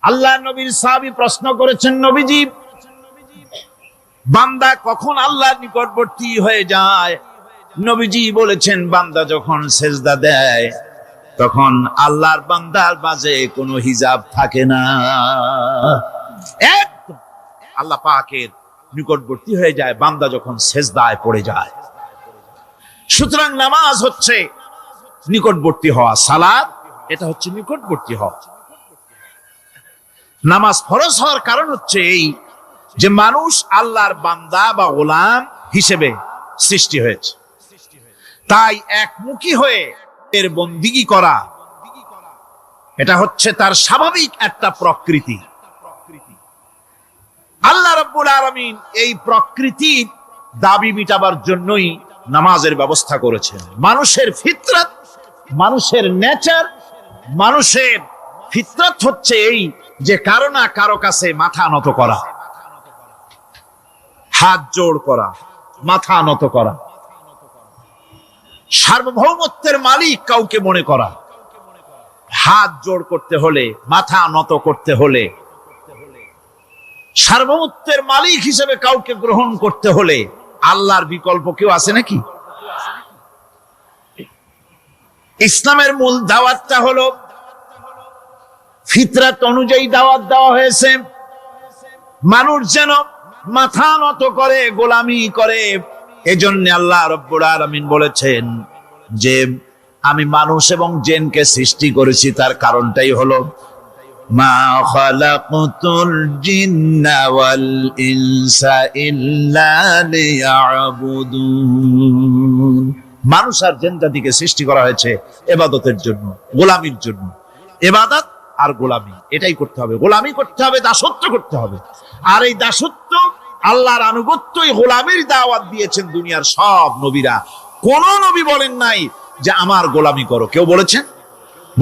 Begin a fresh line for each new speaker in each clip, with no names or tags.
আল্লাহ নবীর সাহাবী প্রশ্ন করেছেন, নবীজি, বান্দা কখন আল্লাহর নিকটবর্তী হয়ে যায়? নবীজি বলেছেন, বান্দা যখন সেজদা দেয় তখন আল্লাহর বান্দার মাঝে কোনো হিজাব থাকে না, একদম আল্লাহ পাকের নিকটবর্তী হয়ে যায় বান্দা যখন সেজদায় পড়ে যায়। সুতরাং নামাজ হচ্ছে নিকটবর্তী হওয়া, সালাত এটা হচ্ছে নিকটবর্তী হওয়া। নামাজ ফরজ হওয়ার কারণ হচ্ছে এই যে মানুষ আল্লাহর বান্দা বা গোলাম হিসেবে সৃষ্টি হয়েছে, তাই একমুখী হয়ে এর বন্দিগি করা এটা হচ্ছে তার স্বাভাবিক একটা প্রকৃতি। আল্লাহ রাব্বুল আলামিন এই প্রকৃতির দাবি মিটাবার জন্যই নামাজের ব্যবস্থা করেছেন। মানুষের ফিতরত, মানুষের নেচার, মানুষের ফিতরত হচ্ছে এই যে কারো না কারো কাছে মাথা নত করা, হাত জোড় করা, মাথা নত করা, সার্বভৌমত্বের মালিক কাউকে মনে করা। হাত জোড় করতে হলে, মাথা নত করতে হলে, সার্বভৌমত্বের মালিক হিসেবে কাউকে গ্রহণ করতে হলে আল্লাহর বিকল্প কেউ আছে নাকি? ইসলামের মূল দাওয়াতটা হলো ফিতরাত অনুযায়ী দাওয়াত দেওয়া হয়েছে, মানুষ যেন মাথা নত করে, গোলামি করে। এজন্য আল্লাহ রাব্বুল আলামিন বলেছেন যে আমি মানুষ এবং জিনকে সৃষ্টি করেছি, তার কারণটাই হলো মা খালাকতুল জিন্না ওয়াল ইনসা ইল্লা লিয়াবুদুন। মানুষ আর জিন জাতিকে সৃষ্টি করা হয়েছে ইবাদতের জন্য, গোলামির জন্য। ইবাদত আর গোলামি এটাই করতে হবে, গোলামি করতে হবে, দাসত্ব করতে হবে। আর এই দাসত্ব, আল্লাহর আনুগত্য, এই গোলামির দাওয়াত দিয়েছেন দুনিয়ার সব নবীরা। কোন নবী বলেন নাই যে আমার গোলামি করো। কেউ বলেছেন?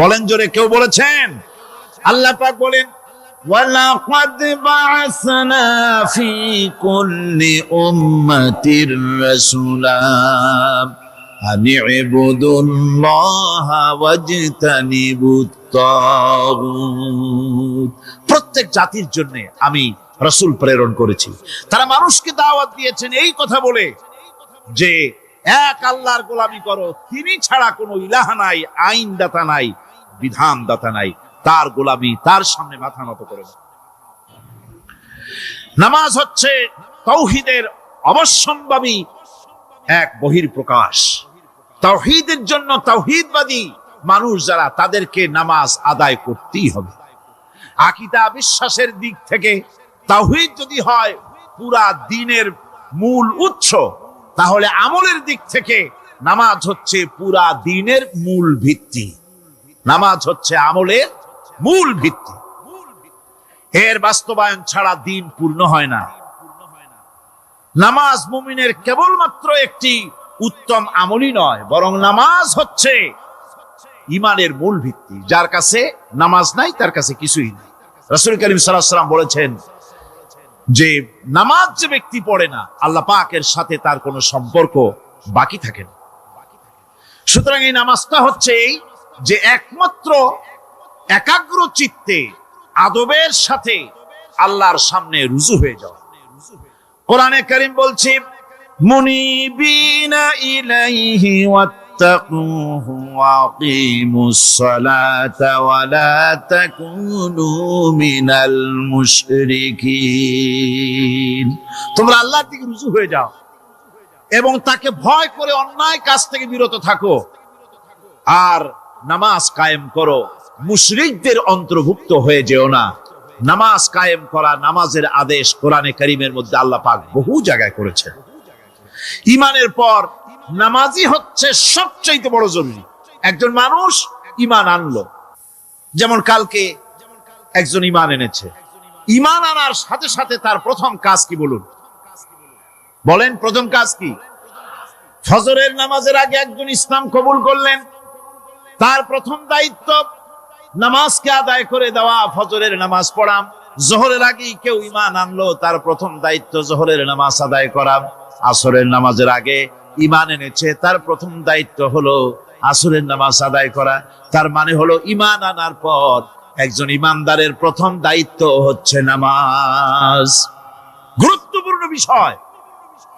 বলেন জোরে, কেউ বলেছেন? আল্লাহ পাক বলেন, ওয়ালাকাদ বা'আসনা ফি কুল্লি উম্মাতির রাসূলা আন ইবুদুল্লাহা ওয়াজতানিবুত তাগুত। প্রত্যেক জাতির জন্য আমি রাসূল প্রেরণ করেছি, তারা মানুষকে দাওয়াত দিয়েছেন এই কথা বলে যে এক আল্লাহর গোলামি করো, তিনি ছাড়া কোনো ইলাহ নাই, আইন দাতা নাই, বিধান দাতা নাই, তার গোলামি, তার সামনে মাথা নত করে। নামাজ হচ্ছে তাওহীদের অবশ্যম্ভাবী এক বহির্প্রকাশ। তাওহীদের জন্য তাওহীদবাদী মানুষ যারা, তাদেরকে নামাজ আদায় করতেই হবে। আকীদা বিশ্বাসের দিক থেকে তাওহীদ যদি হয় পুরা দ্বীনের মূল উৎস, তাহলে আমলের দিক থেকে নামাজ হচ্ছে পুরা দ্বীনের মূল ভিত্তি। নামাজ হচ্ছে আমলের মূল ভিত্তি, এর বাস্তবায়ন ছাড়া দ্বীন পূর্ণ হয় না। নামাজ মুমিনের কেবলমাত্র একটি উত্তম আমলই নয়, বরং নামাজ হচ্ছে ঈমানের মূল ভিত্তি। যার কাছে নামাজ নাই তার কাছে কিছুই নাই। রাসূল করিম সাল্লাল্লাহু আলাইহি ওয়াসাল্লাম বলেছেন যে নামাজ যে ব্যক্তি পড়ে না, আল্লাহ পাকের সাথে তার কোনো সম্পর্ক বাকি থাকে না। সুতরাং এই নামাজটা হচ্ছে এই যে একমাত্র একাগ্র চিত্তে আদবের সাথে আল্লাহর সামনে রুজু হয়ে যাওয়া। কোরআনে কারীম বলছে, মুনিবিনা ইলাইহি ওয়াত্তাকুহু ওয়া আকিমুস সালাতা ওয়া লা তাকুনু মিনাল মুশরিকিন। তোমরা আল্লাহর দিকে রুজু হয়ে যাও এবং তাকে ভয় করে অন্যায় কাজ থেকে বিরত থাকো, আর নামাজ কায়েম করো, মুশরিকদের অন্তর্ভুক্ত হয়ে যেও না। নামাজ কায়েম করা, নামাজের আদেশ কোরআনে কারীমের মধ্যে আল্লাহ পাক বহু জায়গায় করেছেন। ঈমানের পর নামাজই হচ্ছে সবচেয়ে বড় জরুরি। একজন মানুষ ঈমান আনলো, যেমন কালকে একজন ঈমান এনেছে, ঈমান আনার সাথে সাথে তার প্রথম কাজ কি বলুন? বলেন, প্রথম কাজ কি? ফজরের নামাজের আগে একজন ইসলাম কবুল করলেন, তার প্রথম দায়িত্ব নামাজকে আদায় করে দেওয়া, ফজরের নামাজ পড়া। যোহরের আগে কেউ ঈমান আনলো, তার প্রথম দায়িত্ব যোহরের নামাজ আদায় করা। আসরের নামাজের আগে ঈমান এনেছে, তার প্রথম দায়িত্ব হলো আসরের নামাজ আদায় করা। তার মানে হলো ঈমান আনার পর একজন ইমানদারের প্রথম দায়িত্ব হচ্ছে নামাজ। গুরুত্বপূর্ণ বিষয়,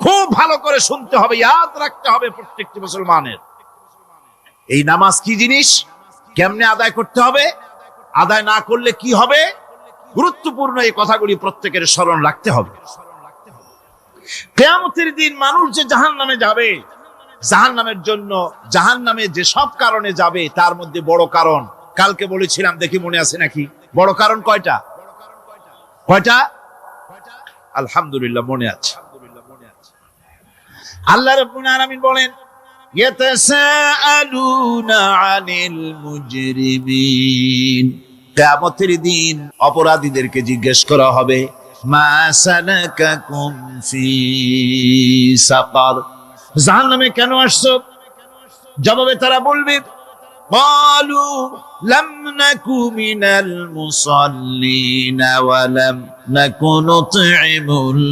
খুব ভালো করে শুনতে হবে, ইয়াদ রাখতে হবে প্রত্যেকটি মুসলমানের। এই নামাজ কি জিনিস, কেমনে আদায় করতে হবে, আদায় না করলে কি হবে, গুরুত্বপূর্ণ এই কথাগুলি প্রত্যেকের স্মরণ রাখতে হবে। কিয়ামতের দিন মানুষ যে জাহান্নামে যাবে, জাহান্নামের জন্য, জাহান্নামে যে সব কারণে যাবে তার মধ্যে বড় কারণ কালকে বলেছিলাম, দেখি মনে আছে নাকি? বড় কারণ কয়টা? কয়টা? আলহামদুলিল্লাহ মনে আছে। আল্লাহ রাব্বুল আলামিন বলেন, ইয়াতাসাআলুনা আনিল মুজরিমিন, কিয়ামতের দিন অপরাধীদেরকে জিজ্ঞেস করা হবে, মা সালাকাকুম ফি সাকার, জাহান্নামে কেন আসছো? জবাবে তারা বলবে, ক্বালু লাম নাকু মিনাল মুসাল্লিন ওয়া লাম নাকু নুতঈমুল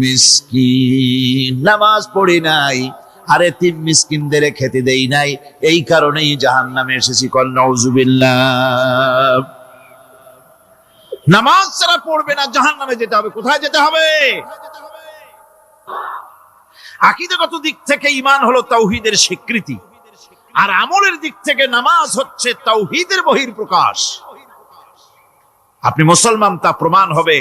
মিসকিন, নামাজ পড়ি নাই আর এতিম মিসকিনদের খেতে দেই নাই, এই কারণেই জাহান্নামে এসেছি। কল নাউযুবিল্লাহ। নামাজ যারা পড়বে না জাহান্নামে যেতে হবে। কোথায় যেতে হবে? আকীদাগত দিক থেকে ঈমান হলো তাওহীদের স্বীকৃতি, আর আমলের দিক থেকে নামাজ হচ্ছে তাওহীদের বহিঃপ্রকাশ। আপনি মুসলমান তা প্রমাণ হবে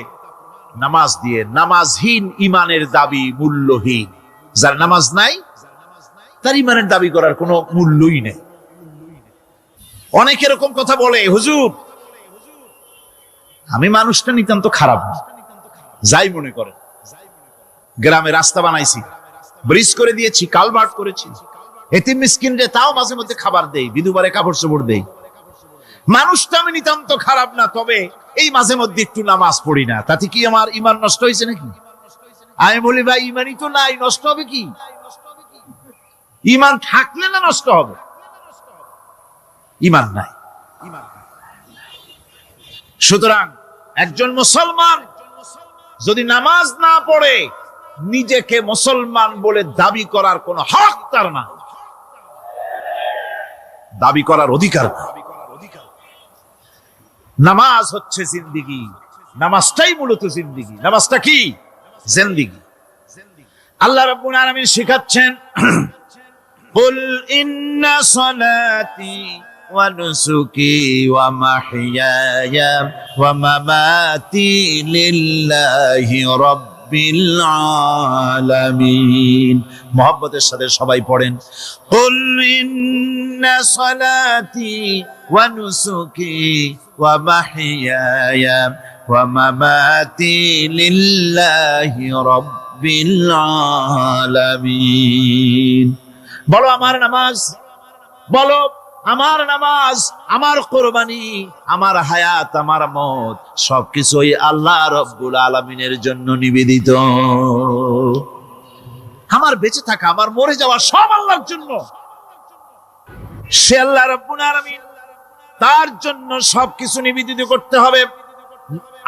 নামাজ দিয়ে। নামাজহীন ঈমানের দাবি মূল্যহীন। যার নামাজ নাই তার ঈমানের দাবি করার কোনো মূল্যই নেই। অনেক এরকম কথা বলে, হুজুর আমি মানুষটা নিতান্ত খারাপ না, যাই মনে করেন, গ্রামে রাস্তা বানাইছি, ব্রিজ করে দিয়েছি, কালভার্ট করেছি, এতিম মিসকিনরে তাও মাঝে মধ্যে খাবার দেই, বিধবারে কাপড় চোপড় দেই, মানুষটা আমি নিতান্ত খারাপ না, তবে এই মাঝে মধ্যে একটু নামাজ পড়ি না, তাতে কি আমার ঈমান নষ্ট হয়েছে নাকি? আমি বলি, ভাই ঈমানই তো নাই, নষ্ট হবে কি? ঈমান থাকলে না নষ্ট হবে? ঈমান নাই। সুতরাং একজন মুসলমান যদি নামাজ না পড়ে, নিজেকে মুসলমান বলে দাবি করার কোন হক তার না, দাবি করার অধিকার না। নামাজ হচ্ছে জিন্দেগি, নামাজটাই মূলত জিন্দেগি। নামাজটা কি? জিন্দেগি। আল্লাহ রাব্বুল আলামিন শিখাচ্ছেন, কুল ইন্না সালাতি ওয়া নুসুকি ওয়া মাহইয়ায়া ওয়া মামাতি লিল্লাহি রাব্বিল আলামিন। মুহাব্বতের সাথে সবাই পড়েন, কুল ইন্না সালাতি ওয়া নুসুকি ওয়া মাহইয়ায়া ওয়া মামাতি লিল্লাহি রাব্বিল আলামিন। বলো আমার নামাজ, বলো আমার নামাজ, আমার কোরবানি, আমার হায়াত, আমার মত সবকিছুই আল্লাহ রব্বুল আলামিনের জন্য নিবেদিত। আমার বেঁচে থাকা, আমার মরে যাওয়া সব আল্লাহর জন্য। সে আল্লাহ রব্বুল আলামিন, তার জন্য সবকিছু নিবেদিত করতে হবে।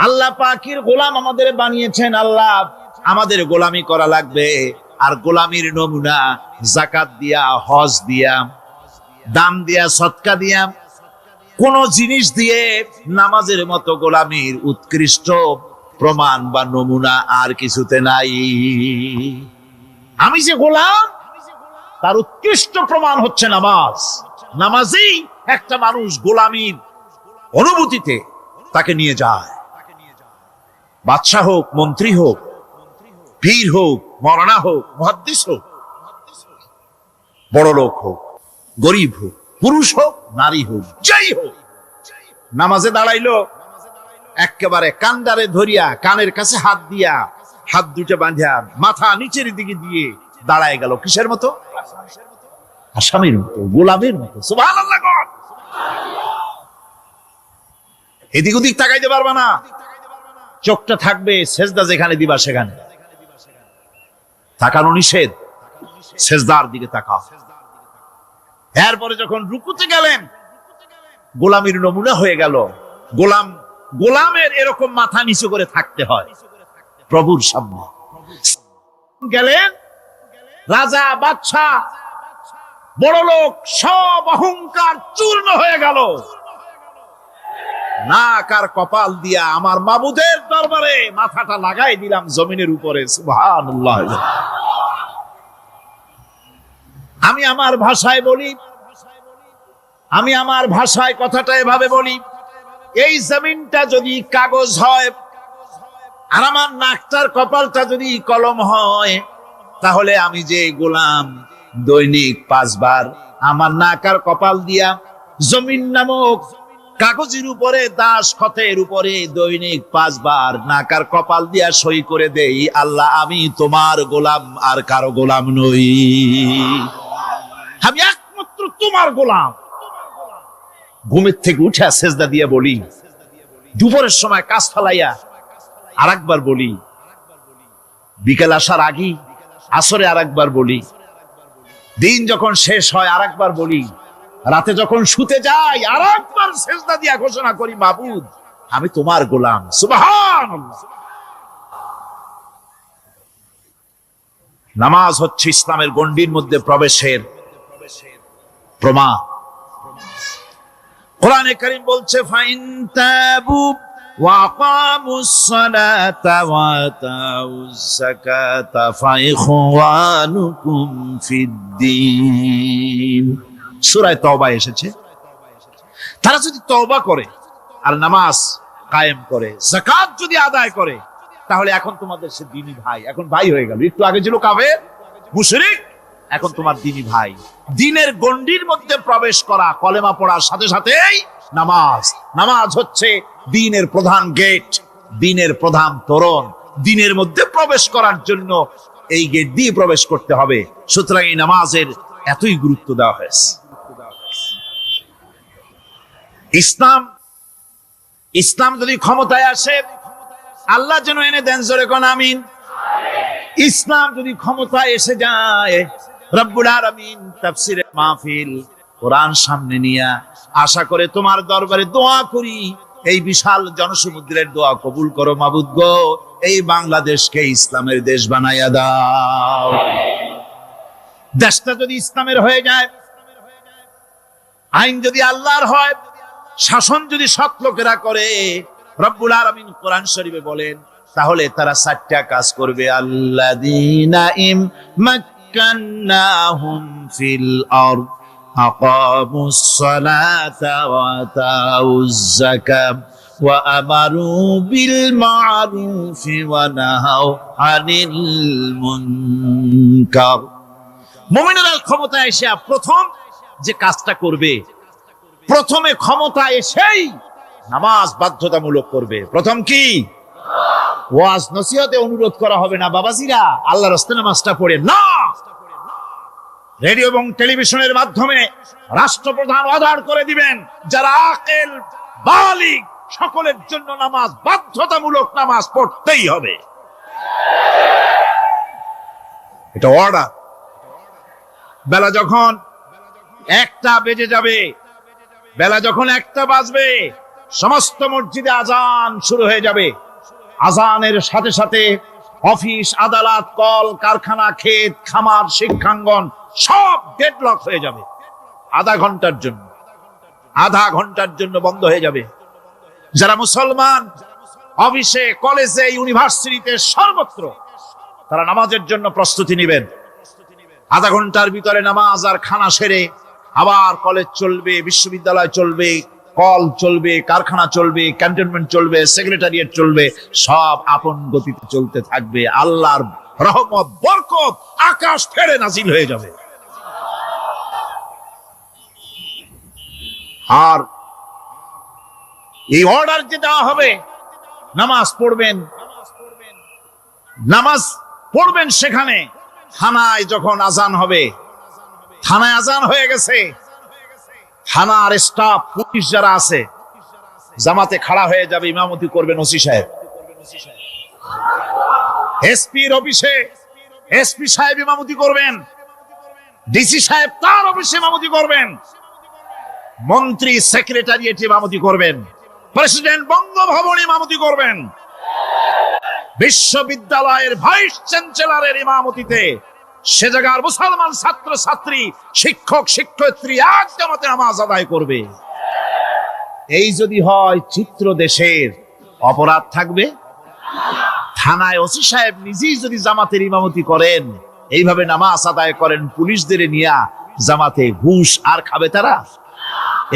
আল্লাহ পাকের গোলাম আমাদের বানিয়েছেন, আল্লাহ আমাদের গোলামি করা লাগবে। আর গোলামির নমুনা যাকাত দিয়া, হজ দিয়া, দান দিয়া, সদকা দিয়া, কোন জিনিস দিয়ে নামাজের মতো গোলামির উৎকৃষ্ট প্রমাণ বা নমুনা আর কিছুতে নাই। আমি যে গোলাম তার উৎকৃষ্ট প্রমাণ হচ্ছে নামাজ। নামাজেই একটা মানুষ গোলামির অনুভূতিতে তাকে নিয়ে যায়। বাদশা হোক, মন্ত্রী হোক, পীর হোক, মওলানা হোক, মুহাদ্দিস হোক, বড় লোক হোক, গরিব হোক, পুরুষ হোক, নারী হোক, যাই হোক, নামাজে দাঁড়াইলো, একেবারে কান্দারে ধরিয়া, কানের কাছে হাত দিয়া, হাত দুটো বাঁধিয়া, মাথা নিচের দিকে দিয়ে দাঁড়ায় গেল। কিসের মতো? আসামির মতো, গোলামের মতো। সুবহানাল্লাহ। এদিক ওদিক তাকাইতে পারবা না, চোখটা থাকবে সেজদা যেখানে দিবা সেখানে। তাকানো নিষেধ, সেজদার দিকে তাকাও। এরপরে যখন রুকুতে গেলেন, গোলামির নমুনা হয়ে গেল। গোলামের এরকম মাথা নিচু করে থাকতে হয় প্রভুর সামনে। গেলেন, রাজা, বাদশা, বড় লোক, সব অহংকার চূর্ণ হয়ে গেল। নাক আর কপাল দিয়া আমার মাবুদের দরবারে মাথাটা লাগাই দিলাম জমিনের উপরে। সুবহানাল্লাহ। আমি আমার ভাষায় বলি, আমি আমার ভাষায় কথাটা এভাবে বলি, এই জমিনটা যদি কাগজ হয় আর আমার নাকটার কপালটা যদি কলম হয়, তাহলে আমি যে গোলাম দৈনিক 5 বার আমার নাক আর কপাল দিয়া জমিন নামক কাগজের উপরে দাস খতের উপরে দৈনিক 5 বার নাক আর কপাল দিয়া সই করে দেই, আল্লাহ আমি তোমার গোলাম আর কারো গোলাম নই, আমি একমাত্র তোমার গোলাম। ঘুমের থেকে উঠে সেজদা দিয়ে বলি, দুপুরের সময় কাজ ফালাইয়া আরেকবার বলি, বিকেল আসার আগে আসরে আরেকবার বলি, দিন যখন শেষ হয় আরেকবার বলি, রাতে যখন শুতে যাই আরেকবার সেজদা দিয়া ঘোষণা করি, মাবুদ আমি তোমার গোলাম। সুবহানাল্লাহ। নামাজ হচ্ছে ইসলামের গণ্ডির মধ্যে প্রবেশের প্রমাণ। কোরআনে কারীম বলছে, ফাইন তাবু ওয়া আকামুস সালাতা ওয়া আতাউজ যাকাতা ফাইখওয়ানুকুম ফিদ্দীন। সূরা তওবা এসেছে, তারা যদি তওবা করে আর নামাজ কায়েম করে, যাকাত যদি আদায় করে, তাহলে এখন তোমাদের সে দ্বীনি ভাই, এখন ভাই হয়ে গেল। একটু আগে ছিল কাফের মুশরিক, এখন তোমার দ্বীনি ভাই। দ্বীনের গণ্ডির মধ্যে প্রবেশ করা, কলেমা পড়ার সাথে সাথেই নামাজ। নামাজ হচ্ছে দ্বীনের প্রধান গেট, দ্বীনের প্রধান তোরণ। দ্বীনের মধ্যে প্রবেশ করার জন্য এই গেট দিয়ে প্রবেশ করতে হবে। সুতরাং এই নামাজের এতই গুরুত্ব দেওয়া হয়েছে। ইসলাম যদি ক্ষমতায় আসে, আল্লাহ যেন এনে দেন, জোরে কোন আমিন। ইসলাম যদি ক্ষমতায় এসে যায়, রব্বুল আলামিন তাফসীরের মাহফিল, কোরআন সামনে নিয়ে আশা করে তোমার দরবারে দোয়া করি, এই বিশাল জনসমুদ্রের দোয়া কবুল করো মাবুদ গো, এই বাংলাদেশকে ইসলামের দেশ বানাইয়া দাও। দেশটা যদি ইসলামের হয়ে যায়, আইন যদি আল্লাহর হয়, শাসন যদি সৎ লোকেরা করে, রব্বুল আলামিন কোরআন শরীফে বলেন, তাহলে তারা 4টা কাজ করবে। আল্লাযীনা মাক্কান্নাহুম ফিল আরদ আকামুস সালাতা ওয়া আতাউজ যাকাত ওয়া আমারু বিল মা'রুফি ওয়া নাহাউ আনিল মুনকার। মুমিনেরা ক্ষমতায় এসে প্রথম যে কাজটা করবে, প্রথমে ক্ষমতা এসেই নামাজ বাধ্যতামূলক করবে। প্রথম কি? ওয়াজ নসিহতে অনুরোধ করা হবে না, বাবাজিরা আল্লাহর রাস্তায় নামাজটা পড়ে না। রেডিও এবং টেলিভিশনের মাধ্যমে রাষ্ট্রপ্রধান অর্ডার করে দিবেন, যারা আকেল বালিগ সকলের জন্য নামাজ বাধ্যতামূলক, নামাজ পড়তেই হবে, এটা অর্ডার। বেলা যখন 1টা বেজে যাবে, বেলা যখন 1টা বাজবে, সমস্ত মসজিদে আজান শুরু হয়ে যাবে। আজানের সাথে সাথে অফিস, আদালত, কল কারখানা, ক্ষেত খামার, শিক্ষাঙ্গন সব ডেডলক হয়ে যাবে। আধা ঘন্টার জন্য বন্ধ হয়ে যাবে। যারা মুসলমান অফিসে, কলেজে, ইউনিভার্সিটিতে, সর্বত্র তারা নামাজের জন্য প্রস্তুতি নেবেন। আধা ঘন্টার ভিতরে নামাজ আর খানা সেরে আবার কলেজ চলবে, বিশ্ববিদ্যালয় চলবে, কল চলবে, কারখানা চলবে, ক্যান্টনমেন্ট চলবে, সেক্রেটারিয়েট চলবে, সব আপন গতিতে চলতে থাকবে। আল্লাহর রহমত, বরকত আকাশ ফেরে নাজিল হয়ে যাবে। আর এই অর্ডার যে দেওয়া হবে, নামাজ পড়বেন, নামাজ পড়বেন সেখানে। থানায় যখন আজান হবে, থানায় আজান হয়ে গেছে, থানার স্টাফ, পুলিশ যারা আছে, জামাতে খাড়া হয়ে যাবে, ইমামতি করবেন ওসি সাহেব। এসপির অফিসে এসপি সাহেব ইমামতি করবেন, ডিসি সাহেব তার অফিসে ইমামতি করবেন, মন্ত্রী সেক্রেটারিয়েট ইমামতি করবেন, প্রেসিডেন্ট বঙ্গভবন ইমামতি করবেন, বিশ্ববিদ্যালয়ের ভাইস চ্যান্সেলরের ইমামতিতে সে জায়গার মুসলমান ছাত্র ছাত্রী, শিক্ষক শিক্ষয়িত্রী এক জামাতে নামাজ আদায় করবে। এই যদি হয় চিত্র দেশের, অপরাধ থাকবে? থানায় ওসি সাহেব নিজেই যদি জামাতের ইমামতি করেন, এইভাবে নামাজ আদায় করেন পুলিশদের নিয়ে জামাতে, ঘুষ আর খাবে তারা?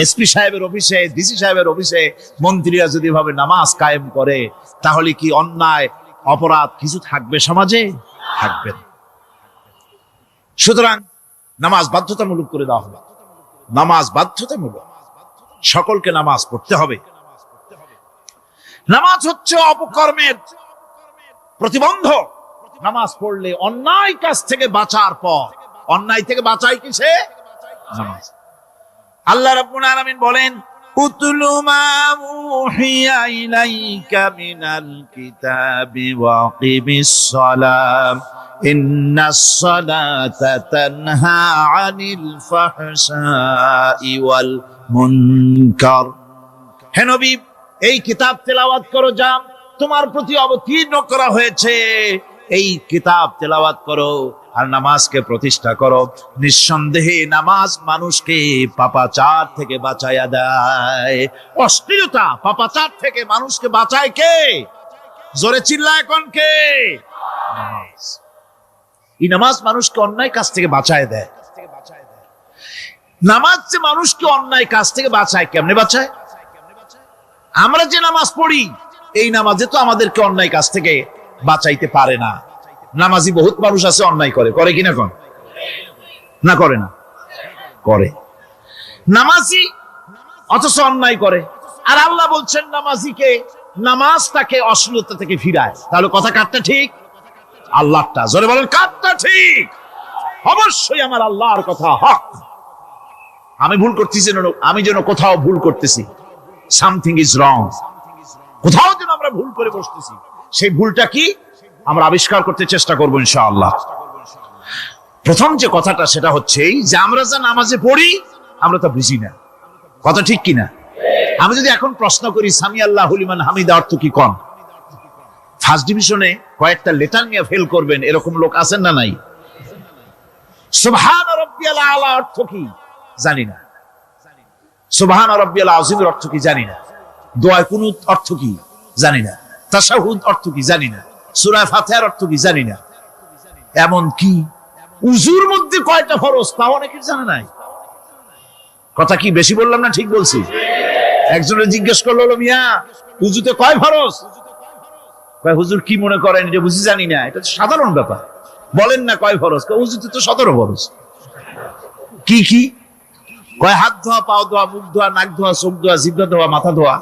এসপি সাহেবের অফিসে, ডিসি সাহেবের অফিসে মন্ত্রীরা যদি ভাবে নামাজ কায়েম করে, তাহলে কি অন্যায় অপরাধ কিছু থাকবে সমাজে? থাকবে না। সুতরাং নামাজ বাধ্যতামূলক করে দেওয়া হবে। নামাজ বাধ্যতামূলক, সকলকে নামাজ পড়তে হবে। নামাজ হচ্ছে অপকর্মের প্রতিবন্ধক। নামাজ পড়লে অন্যায় কাজ থেকে বাঁচার পর, অন্যায় থেকে বাঁচাই কিসে? নামাজ। আল্লাহ রাব্বুল আলামিন বলেন, উতলু মা উহিয়া ইলাইকা মিনাল কিতাবি ওয়া আকিমিস সালাম ইন্নাস সালাতা তানহা আনিল ফাহশাই ওয়াল মুনকার। হে নবী, এই কিতাব তেলাওয়াত করো, যা তোমার প্রতি অবতীর্ণ করা হয়েছে, এই কিতাব তেলাওয়াত করো আর নামাজকে প্রতিষ্ঠা করো। নিঃসন্দেহে নামাজ মানুষকে পাপাচার থেকে বাঁচাইয়া দেয়। অশ্লীলতা, পাপাচার থেকে মানুষকে বাঁচায় কে? জোরে চিল্লায় কোন কে? নামাজ। এই নামাজ মানুষকে অন্যায় কাজ থেকে বাঁচায় দেয়। নামাজ যে মানুষকে অন্যায় কাজ থেকে বাঁচায়, কেমনে বাঁচায়? আমরা যে নামাজ পড়ি, এই নামাজে তো আমাদেরকে অন্যায় কাজ থেকে বাঁচাইতে পারে না। নামাজি বহুত মানুষ আছে অন্যায় করে, করে কিনা কোন? না করে না? করে। নামাজি অথচ অন্যায় করে। আর আল্লাহ বলছেন নামাজিকে, নামাজ তাকে অশ্লীলতা থেকে ফিরায়। তাহলে কথা কাটটা ঠিক? আল্লাহটা জোরে বলেন, কাটটা ঠিক? অবশ্যই আমার আল্লাহর কথা হক। আমি ভুল করতেছি, আমি যেন কোথাও ভুল করতেছি, সামথিং ইজ রং, কোথাও যেন আমরা ভুল করে বসতেছি, সেই ভুলটা কি আমরা আবিষ্কার করতে চেষ্টা করবো ইনশাআল্লাহ। প্রথম যে কথাটা সেটা হচ্ছে যে আমরা যা নামাজে পড়ি আমরা তা বুঝি না। কথা ঠিক কিনা? আমি যদি এখন প্রশ্ন করি সামি আল্লাহু লিমান হামিদা অর্থ কি, কোন ফার্স্ট ডিভিশনে কয়েকটা লেটার নিয়ে ফেল করবেন এরকম লোক আছেন না নাই? সুবহান রাব্বিয়াল আলা অর্থ কি জানি না, সুবহান রাব্বিয়াল আযীমের অর্থ কি জানি না, দোয়া কুনুত অর্থ কি জানি না, তাশাহুদ অর্থ কি জানি না, সূরা ফাতিহার অর্থ কি জানি না। এমন কি উযুর মধ্যে কয়টা ফরজ তাও অনেকে জানে নাই। কথা কি বেশি বললাম না ঠিক বলছি? একজনে জিজ্ঞেস করলো, মিয়া উযুতে কয় ফরজ? কয় হুজুর কি মনে করেন যে বুঝি জানি না? এটা তো সাধারণ ব্যাপার, বলেন না কয় ফরজ? উযুতে তো 17 ফরজ। কি কি? কয় হাত ধোয়া, পাও ধোয়া, মুখ ধোয়া, নাক ধোয়া, চোখ ধোয়া, জিহ্বা ধোয়া, মাথা ধোয়া।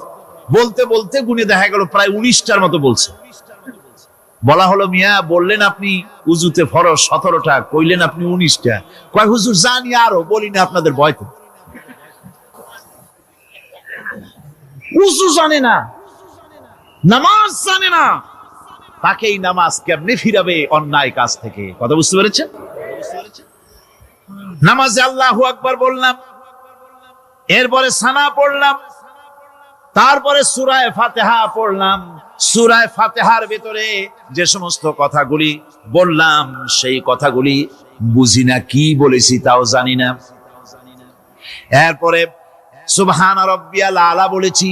বলতে বলতে গুনে দেখা গেল প্রায় 19টার মতো বলছে। বলা হলো, মিয়া বললেন আপনি উযুতে ফরজ 17টা, কইলেন আপনি 19টা। কয় হুজুর জানি আরো, বলি না আপনাদের ভয় তো। উযু জানে না, নামাজ জানে না, তাকে এই নামাজ কেমনে ফিরাবে অন্যায় কাজ থেকে? কথা বুঝতে পেরেছেন? নামাজে আল্লাহু আকবার বললাম, এরপরে সানা পড়লাম, তারপরে সূরা ফাতিহা পড়লাম। সূরা ফাতিহার ভিতরে যে সমস্ত কথাগুলি বললাম সেই কথাগুলি বুঝি না, কি বলেছি তাও জানি না। এরপরে সুবহান রাব্বিয়াল আলা বলেছি,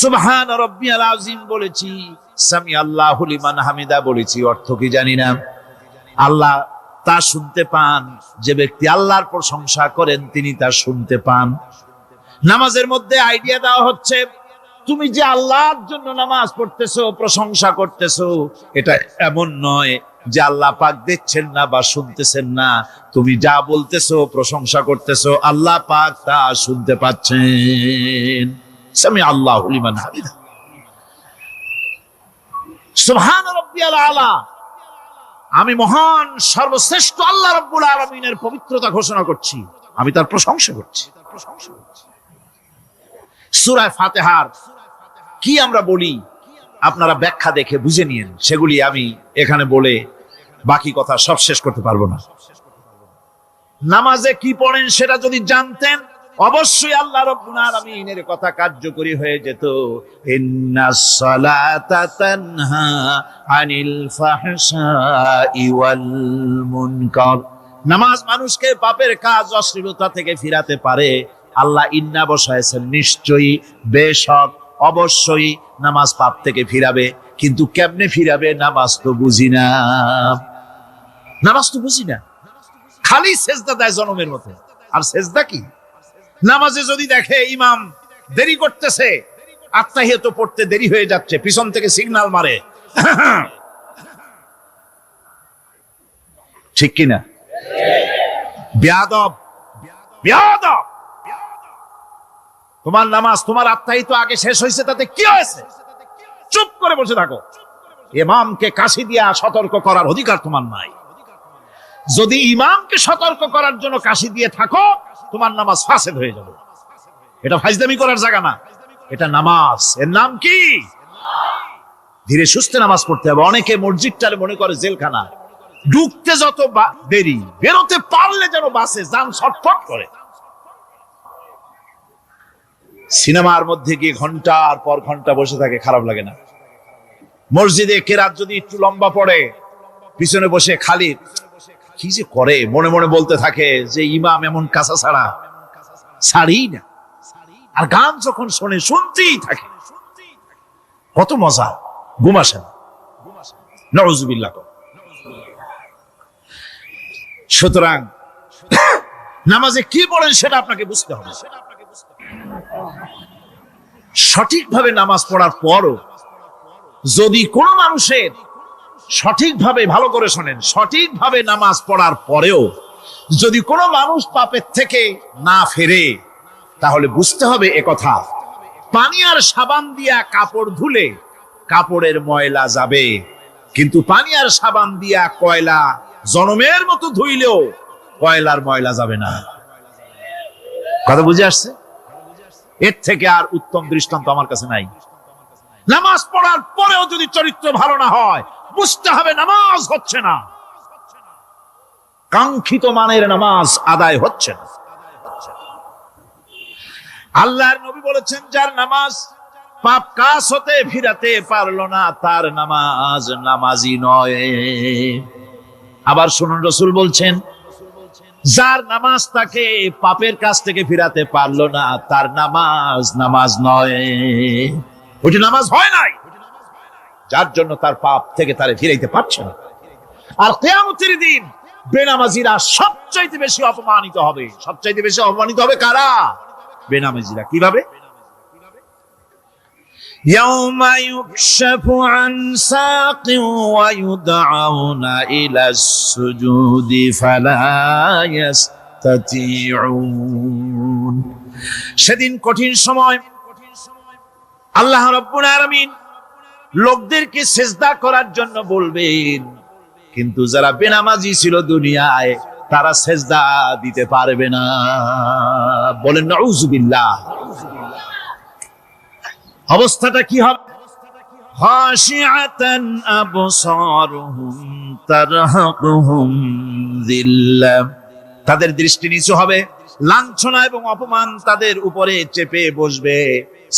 সুবহান রাব্বিয়াল আযীম বলেছি, সামি আল্লাহু লিমান হামিদা বলেছি, অর্থ কি জানি না। আল্লাহ তা শুনতে পান, যে ব্যক্তি আল্লাহর প্রশংসা করেন তিনি তা শুনতে পান। নামাজের মধ্যে আইডিয়া দেওয়া হচ্ছে, তুমি যে আল্লাহর জন্য নামাজ পড়তেছো, প্রশংসা করতেছো, এটা এমন নয় যে আল্লাহ পাক দেখছেন না বা শুনতেছেন না। তুমি যা বলতেছো, প্রশংসা করতেছো, আল্লাহ পাক তা শুনতে পাচ্ছেন। সামি আল্লাহু লিমান হামিদা। সুবহান রাব্বিয়াল আলা, আমি মহান সর্বশ্রেষ্ঠ আল্লাহ রাব্বুল আলামিনের পবিত্রতা ঘোষণা করছি, আমি তার প্রশংসা করছি। সূরা ফাতিহার কি আমরা বলি আপনারা ব্যাখ্যা দেখে বুঝে নিয়েন, সেগুলি আমি এখানে বলে বাকি কথা সব শেষ করতে পারবো না। নামাজে কি পড়েন সেটা যদি জানতেন, অবশ্যই আল্লাহ রাব্বুল আলামিনের কথা কার্যকরী হয়ে যেত। ইন্নাস সালাতা তানহা আনিল ফাহশাই ওয়াল মুনকার। নামাজ মানুষকে পাপের কাজ, অশ্লীলতা থেকে ফিরাতে পারে। আল্লাহ ইন্না বসাইছেন, নিশ্চয়ই, বেশক, অবশ্যই নামাজ পাপ থেকে ফিরাবে। কিন্তু কেমনে ফিরাবে নামাজ তো বুঝি না, নামাজ তো বুঝি না। খালি সেজদা দেয় জনমের মতো। আর সেজদা কি? নামাজে যদি দেখে ইমাম দেরি করতেছে, আত্মাহিয়াত পড়তে দেরি হয়ে যাচ্ছে, পিছন থেকে সিগন্যাল মারে, ঠিক কিনা? বেয়াদব, বেয়াদব। তোমার নামাজ, তোমার আত্মাহিত আগে শেষ হয়েছে, তাতে কি হয়েছে? চুপ করে বসে থাকো। ইমামকে কাশি দিয়া সতর্ক করার অধিকার তোমার নাই। যদি ইমামকে সতর্ক করার জন্য কাশি দিয়ে থাকো, তোমার নামাজ ফাসেদ হয়ে যাবে। এটা ফাজলামি করার জায়গা না, এটা নামাজ। এর নাম কি? ধীরে সুস্থে নামাজ পড়তে হবে। অনেকে মসজিদটারে মনে করে জেলখানা, ঢুকতে যত দেরি, বেরোতে পারলে যেন বাসে যান ছটফট করে। সিনেমার মধ্যে গিয়ে ঘন্টার পর ঘন্টা বসে থাকে, খারাপ লাগে না? মসজিদে কেরাত যদি একটু লম্বা পড়ে, পিছনে বসে খালি কি যে করে, মনে মনে বলতে থাকে যে ইমাম এমন কাঁচা ছাড়া ছাড়ি না। আর গান যখন শোনে, শুনতেই থাকে, কত মজা, ঘুম আসে না। নাউযুবিল্লাহ। সুতরাং নামাজে কি পড়েন সেটা আপনাকে বুঝতে হবে। সঠিকভাবে নামাজ পড়ার পরও যদি কোনো মানুষের সঠিকভাবে, ভালো করে শোনেন, সঠিকভাবে নামাজ পড়ার পরেও যদি কোনো মানুষ পাপের থেকে না ফেরে, তাহলে বুঝতে হবে একথা, পানি আর সাবান দিয়া কাপড় ধুলে কাপড়ের ময়লা যাবে, কিন্তু পানি আর সাবান দিয়া কয়লা জনমের মতো ধুইলেও কয়লার ময়লা যাবে না। কথা বুঝে আসছে? এর থেকে আর উত্তম দৃষ্টান্ত আমার কাছে নাই। নামাজ পড়ার পরেও যদি চরিত্র ভালো না হয়, বুঝতে হবে নামাজ হচ্ছে না, কাঙ্ক্ষিত মানের নামাজ আদায় হচ্ছে না। আল্লাহর নবী বলেছেন, যার নামাজ পাপ কাজ হতে ফিরাতে পারলো না, তার নামাজ নামাজি নয়। আবার শুনুন, রাসূল বলছেন, যার নামাজ তাকে পাপের কাছ থেকে ফিরাতে পারলো না, তার নামাজ নামাজ নয়। ওইটি নামাজ হয় নাই, যার জন্য তার পাপ থেকে তারে ফিরাইতে পারছে না। আর কিয়ামতের দিন বেনামাজিরা সবচাইতে বেশি অপমানিত হবে। সবচাইতে বেশি অপমানিত হবে কারা? বেনামাজিরা। কিভাবে? ইয়াউমা ইউকশাফু আন সাকিন ওয়া ইউদআউনা ইলাস সুজুদি ফালা ইস্তাতিউন। সেদিন কঠিন সময়, আল্লাহ রাব্বুল আলামিন লোকদেরকে সিজদা করার জন্য বলবেন, কিন্তু যারা বেনামাজি ছিল দুনিয়ায়, তারা সিজদা দিতে পারবে না। বলেন নাউযুবিল্লাহ। অবস্থাটা কি হবে? খাশিআতান আবসারুহুম তারহাকুহুম যিল্লাহ। তাদের দৃষ্টি নিচু হবে, লাঞ্ছনা এবং অপমান তাদের উপরে চেপে বসবে,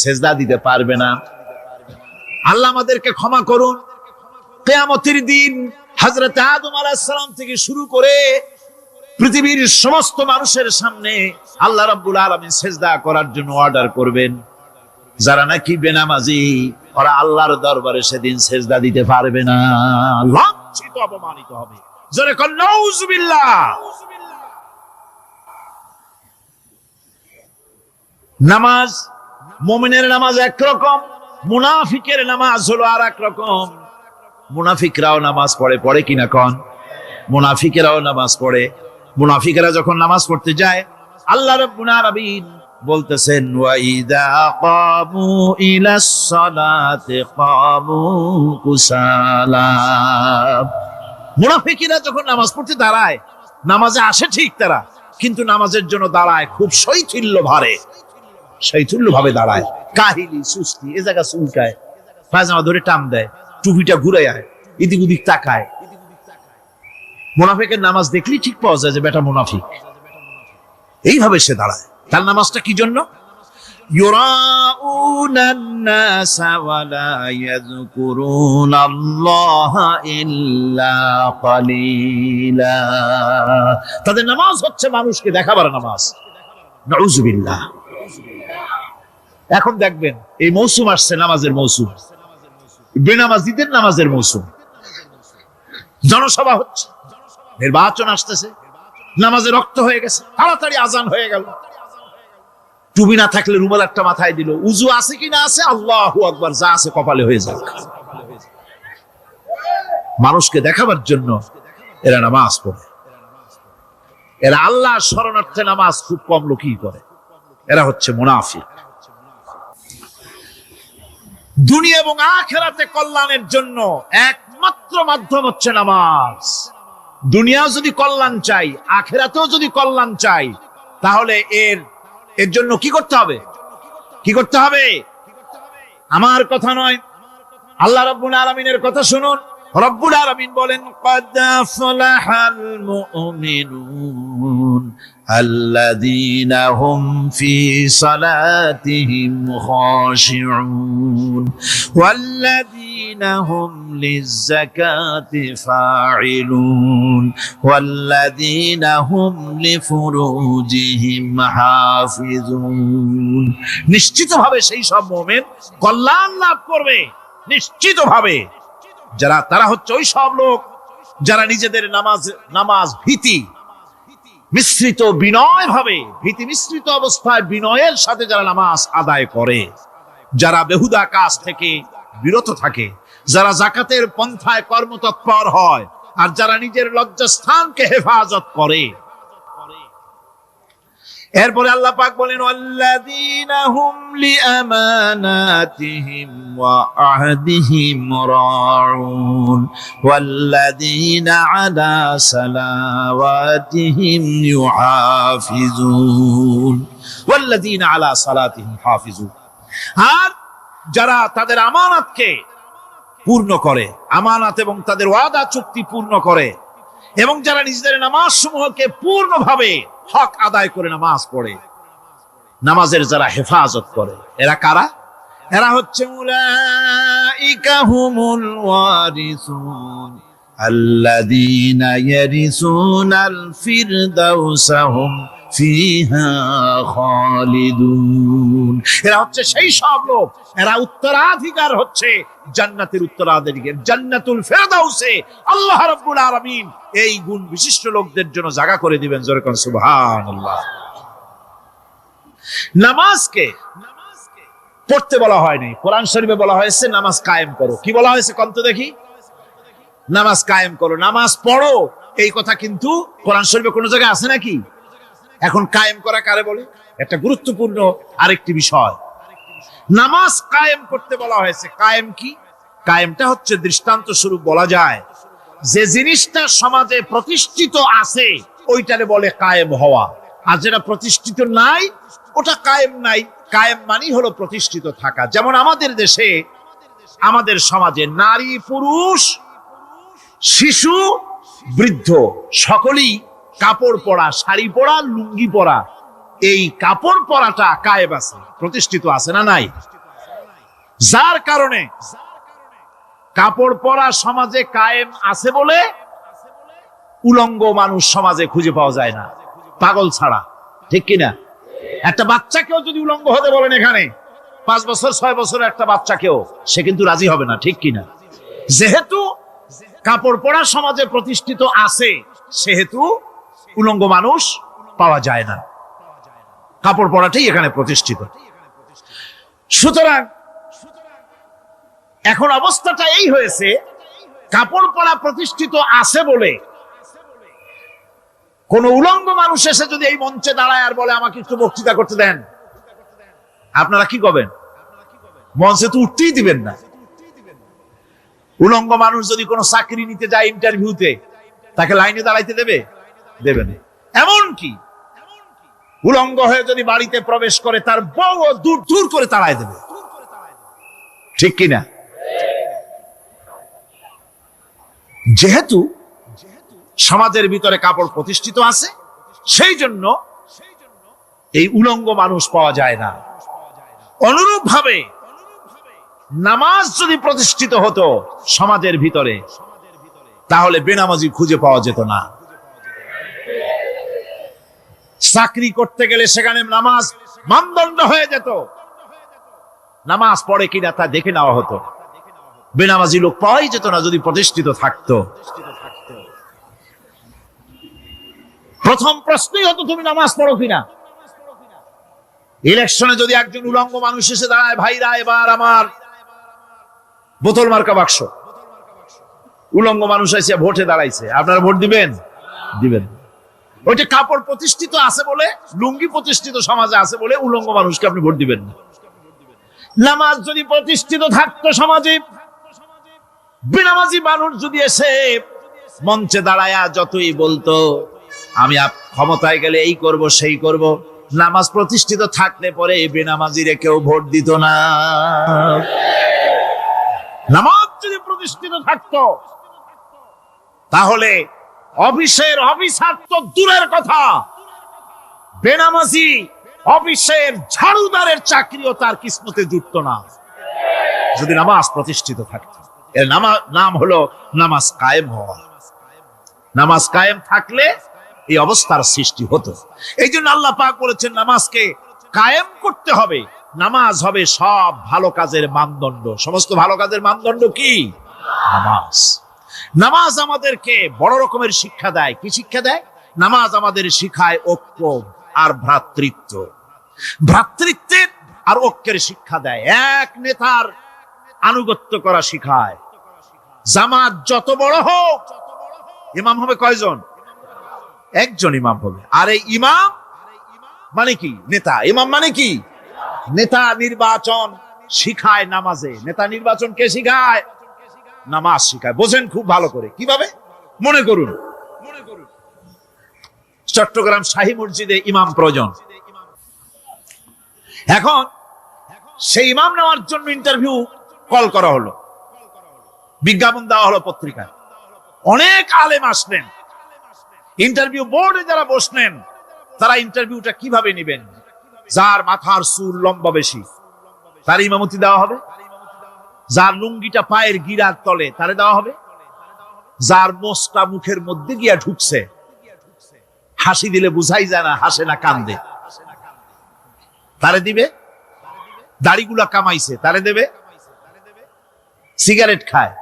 সিজদা দিতে পারবে না। আল্লাহ আমাদেরকে ক্ষমা করুন। কিয়ামতের দিন হযরত আদম আলাইহিস সালাম থেকে শুরু করে পৃথিবীর সমস্ত মানুষের সামনে আল্লাহ রাব্বুল আলামিন সিজদা করার জন্য অর্ডার করবেন। যারা নাকি বেনামাজি, ওরা আল্লাহর দরবারে সেদিন সিজদা দিতে পারবে না, লাঞ্ছিত, অপমানিত হবে। জোরে কোন নাউযুবিল্লাহ। নামাজ, মুমিনের নামাজ একরকম, মুনাফিকের নামাজ হলো আর এক রকম। মুনাফিকরাও নামাজ পড়ে, পড়ে কিনা কন? মুনাফিকেরাও নামাজ পড়ে। মুনাফিকেরা যখন নামাজ পড়তে যায়, আল্লাহ রাব্বুল আলামিন বলতেছেন, ওয়া ইযা কামু ইলাস সালাতি কামু কুসালা। মুনাফিকরা যখন নামাজ পড়তে দাঁড়ায়, নামাজে আসে ঠিক তারা, কিন্তু নামাজের জন্য দাঁড়ায় খুব শৈথিল্য ভারে, শৈথিল্য ভাবে দাঁড়ায়, কাহিলি, সুস্তি, এ জায়গা চুলকায়, পায়জামা ধরে টান দেয়, টুপিটা ঘুরায়, এদিক ওদিক তাকায়। মুনাফিকের নামাজ দেখলেই ঠিক পাওয়া যায় যে বেটা মুনাফিক। এইভাবে সে দাঁড়ায়। তার নামাজটা কি জন্য? ইউরাউনান নাসা ওয়া লা ইয়াযকুরুনাল্লাহা ইল্লা কালিলা। তাদের নামাজ হচ্ছে মানুষকে দেখাবার নামাজ, নাউযুবিল্লাহ। এখন দেখবেন এই মৌসুম আসছে, নামাজের মৌসুম, বেনামাজিদের নামাজের মৌসুম। জনসভা হচ্ছে, নির্বাচন আসতেছে, নামাজে রক্ত হয়ে গেছে, তাড়াতাড়ি আজান হয়ে গেল। টুপি না থাকলে রুমাল একটা মাথায় দিল, উজু আছে কি না আছে, আল্লাহু আকবার, যা আছে কপালে হয়ে যাক। মানুষকে দেখাবার জন্য এরা নামাজ পড়ে। এরা আল্লাহর শরণার্থে নামাজ খুব কম লোকই করে। এরা হচ্ছে মুনাফিক। দুনিয়া এবং আখিরাতে কল্যাণের জন্য একমাত্র মাধ্যম হচ্ছে নামাজ। দুনিয়া যদি কল্যাণ চাই, আখিরাতেও যদি কল্যাণ চাই, তাহলে এর জন্য কি করতে হবে? কি করতে হবে? আমার কথা নয়, আল্লাহ রাব্বুল আলামিনের কথা শুনুন। রব্বুল আলামিন বলেন, ক্বাদ আফলাহাল মুমিনুন আল্লাযীনা হুম ফি সালাতিহিম খাশিউন ওয়াল্লাযীনা হুম লিয-যাকাতি ফাঈলুন ওয়াল্লাযীনা হুম লিফুরুজিহিম হাফিজুন। নিশ্চিতভাবে সেই সব মুমিন কল্যাণ লাভ করবে, নিশ্চিতভাবে। তারা হচ্ছে ওই সব লোক যারা নিজেদের নামাজ ভীতি মিশ্রিত বিনয় ভাবে, ভীতি মিশ্রিত অবস্থায় বিনয়ের সাথে যারা নামাজ আদায় করে, যারা বেহুদা কাজ থেকে বিরত থাকে, যারা যাকাতের পন্থায় কর্মতৎপর হয়, আর যারা নিজের লজ্জাস্থানকে হেফাজত করে। এরপরে আল্লাহ পাক বলেন, ওয়াল্লাযীনা হুম লিআমানাতিহিম ওয়া আহদিহিম রাউন ওয়াল্লাযীনা আলা সালাওয়াতিহিম ইউহাফিজুন ওয়াল্লাযীনা আলা সালাতিহিম হাফিজুন। আর যারা তাদের আমানতকে পূর্ণ করে, আমানত এবং তাদের ওয়াদা চুক্তি পূর্ণ করে, এবং যারা নিজেদের নামাজ সমূহকে পূর্ণভাবে হক আদায় করে নামাজ পড়ে, নামাজের যারা হেফাজত করে, এরা কারা? এরা হচ্ছে উলাইকা হুমুল ওয়ারিসুন আল্লাযীনা ইয়ারিসুনাল ফিরদাউসা হুম ফিহা খালিদুন। এরা হচ্ছে সেই সব লোক, এরা উত্তরাধিকার হচ্ছে জান্নাতের উত্তরাধিকার, জান্নাতুল ফিরদাউসে আল্লাহ রাব্বুল আলামিন এই গুণ বিশিষ্ট লোকদের জন্য জায়গা করে দিবেন। জোরে কোন সুবহানাল্লাহ। নামাজকে পড়তে বলা হয়নি, কোরআন শরীফে বলা হয়েছে নামাজ কায়েম করো। কি বলা হয়েছে কন্ত দেখি? নামাজ কায়েম করো, নামাজ পড়ো। এই কথা কিন্তু কোরআন শরীফে কোন জায়গায় আছে নাকি? এখন কায়েম করা কারে বলে? একটা গুরুত্বপূর্ণ আরেকটি বিষয়, নামাজ কায়েম করতে বলা হয়েছে। কায়েম কি? কায়েমটা হচ্ছে দৃষ্টান্ত স্বরূপ বলা যায় যে জিনিসটা সমাজে প্রতিষ্ঠিত আছে ওইটারে বলে কায়েম হওয়া, আর যেটা প্রতিষ্ঠিত নাই ওটা কায়েম নাই। কায়েম মানে হলো প্রতিষ্ঠিত থাকা। যেমন আমাদের দেশে, আমাদের সমাজে নারী পুরুষ শিশু বৃদ্ধ সকলেই কাপড় পরা, শাড়ি পরা, লুঙ্গি পরা, এই কাপড় পরাটা কায়েম আছে, প্রতিষ্ঠিত আছে না নাই? যার কারণে কাপড় পরা সমাজে কায়েম আছে বলে উলঙ্গ মানুষ সমাজে খুঁজে পাওয়া যায় না, পাগল ছাড়া। ঠিক কিনা? একটা বাচ্চাকেও যদি উলঙ্গ হতে বলেন এখানে, 5 বছর 6 বছর একটা বাচ্চাকেও, সে কিন্তু রাজি হবে না। ঠিক কিনা? যেহেতু কাপড় পরা সমাজে প্রতিষ্ঠিত আছে, সেহেতু উলঙ্গ মানুষ পাওয়া যায় না, কাপড় পরাটাই এখানে প্রতিষ্ঠিত। সুতরাং এখন অবস্থাটা এই হয়েছে, কাপড় পরা প্রতিষ্ঠিত আছে বলে কোন উলঙ্গ মানুষ এসে যদি এই মঞ্চে দাঁড়ায় আর বলে আমাকে একটু বক্তৃতা করতে দেন, আপনারা কি করবেন? মঞ্চে তো উঠতেই দিবেন না। উলঙ্গ মানুষ যদি কোনো চাকরি নিতে যায় ইন্টারভিউতে, তাকে লাইনে দাঁড়াইতে দেবে? দেবে না। এমনকি উলঙ্গ হয়ে যদি বাড়িতে প্রবেশ করে, তার বউ দূর দূর করে তাড়ায় দেবে। ঠিক কিনা? যেহেতু সমাজের ভিতরে কাপড় প্রতিষ্ঠিত আছে, সেই জন্য এই উলঙ্গ মানুষ পাওয়া যায় না। অনুরূপ ভাবে নামাজ যদি প্রতিষ্ঠিত হতো সমাজের ভিতরে, তাহলে বেনামাজি খুঁজে পাওয়া যেত না। চাকরি করতে গেলে সেখানে নামাজ মানদণ্ড হয়ে যেত, নামাজ পড়ে কিনা তা দেখে নেওয়া হতো। বেনামাজি লোক পাওয়াই যেত না যদি প্রতিষ্ঠিত থাকতো। প্রথম প্রশ্নই হতো তুমি নামাজ পড়ো কিনা। ইলেকশনে যদি একজন উলঙ্গ মানুষ এসে দাঁড়ায়, ভাইরা এবার আমার বোতল মার্কা বাক্স, উলঙ্গ মানুষ এসে ভোটে দাঁড়াইছে, আপনারা ভোট দিবেন? দিবেন। ওইটা কাপড় প্রতিষ্ঠিত আছে বলে, লুঙ্গি প্রতিষ্ঠিত সমাজে আছে বলে উলঙ্গ মানুষকে আপনি ভোট দিবেন না। নামাজ যদি প্রতিষ্ঠিত থাকতো সমাজে, বেনামাজি মানুষ যদি এসে মঞ্চে দাঁড়ায়া যতই বলতো আমি ক্ষমতায় গেলে এই করব সেই করব, নামাজ প্রতিষ্ঠিত থাকলে পরে বেনামাজিরে কেউ ভোট দিত না। নামাজ যদি প্রতিষ্ঠিত থাকতো তাহলে অফিসের অফিসার তো দূরের কথা, বেনামাজি অফিসের ঝাড়ুদারের চাকরিও তার কিসমতে জুটত না যদি নামাজ প্রতিষ্ঠিত থাকতো। এর নাম হলো নামাজ কায়েম হওয়া। নামাজ কায়েম থাকলে এই অবস্থার সৃষ্টি হতো। এই জন্য আল্লাহ পাক বলেছেন নামাজকে কায়েম করতে হবে। নামাজ হবে সব ভালো কাজের মানদণ্ড। সমস্ত ভালো কাজের মানদণ্ড কি? নামাজ। নামাজ আমাদেরকে বড় রকমের শিক্ষা দেয়। কি শিক্ষা দেয়? নামাজ আমাদের শিখায় ঐক্য আর ভ্রাতৃত্ব। ভ্রাতৃত্বের আর ঐক্যের শিক্ষা দেয়। এক নেতার আনুগত্য করা শিখায়। জামাত যত বড় হোক, ইমাম হবে কয়জন? একজন ইমাম হবে। আর এই ইমাম মানে কি? নেতা। ইমাম মানে কি? নেতা নির্বাচন শিখায় নামাজে। নেতা নির্বাচন কে শিখায়? নামাজ শিখায়। বোঝেন খুব ভালো করে। কিভাবে? মনে করুন চট্টগ্রাম শাহী মসজিদে ইমাম প্রয়োজন। এখন সেই ইমাম নেওয়ার জন্য ইন্টারভিউ কল করা হলো, বিজ্ঞাপন দেওয়া হলো পত্রিকায়। অনেক আলেম আসলেন। ইন্টারভিউ বোর্ডে যারা বসলেন তারা ইন্টারভিউটা কিভাবে নেবেন? যার মাথার চুল লম্বা বেশি তার ইমামতি দেওয়া হবে, যার লুঙ্গিটা পায়ের গিরার তলে তারে দেওয়া হবে, যার মোষটা মুখের মধ্যে গিয়া ঢুকছে, হাসি দিলে বুঝাই যায় না হাসে না কান্দে, তারে দিবে। দাড়িগুলা কামাইছে তারে দেবে। সিগারেট খায়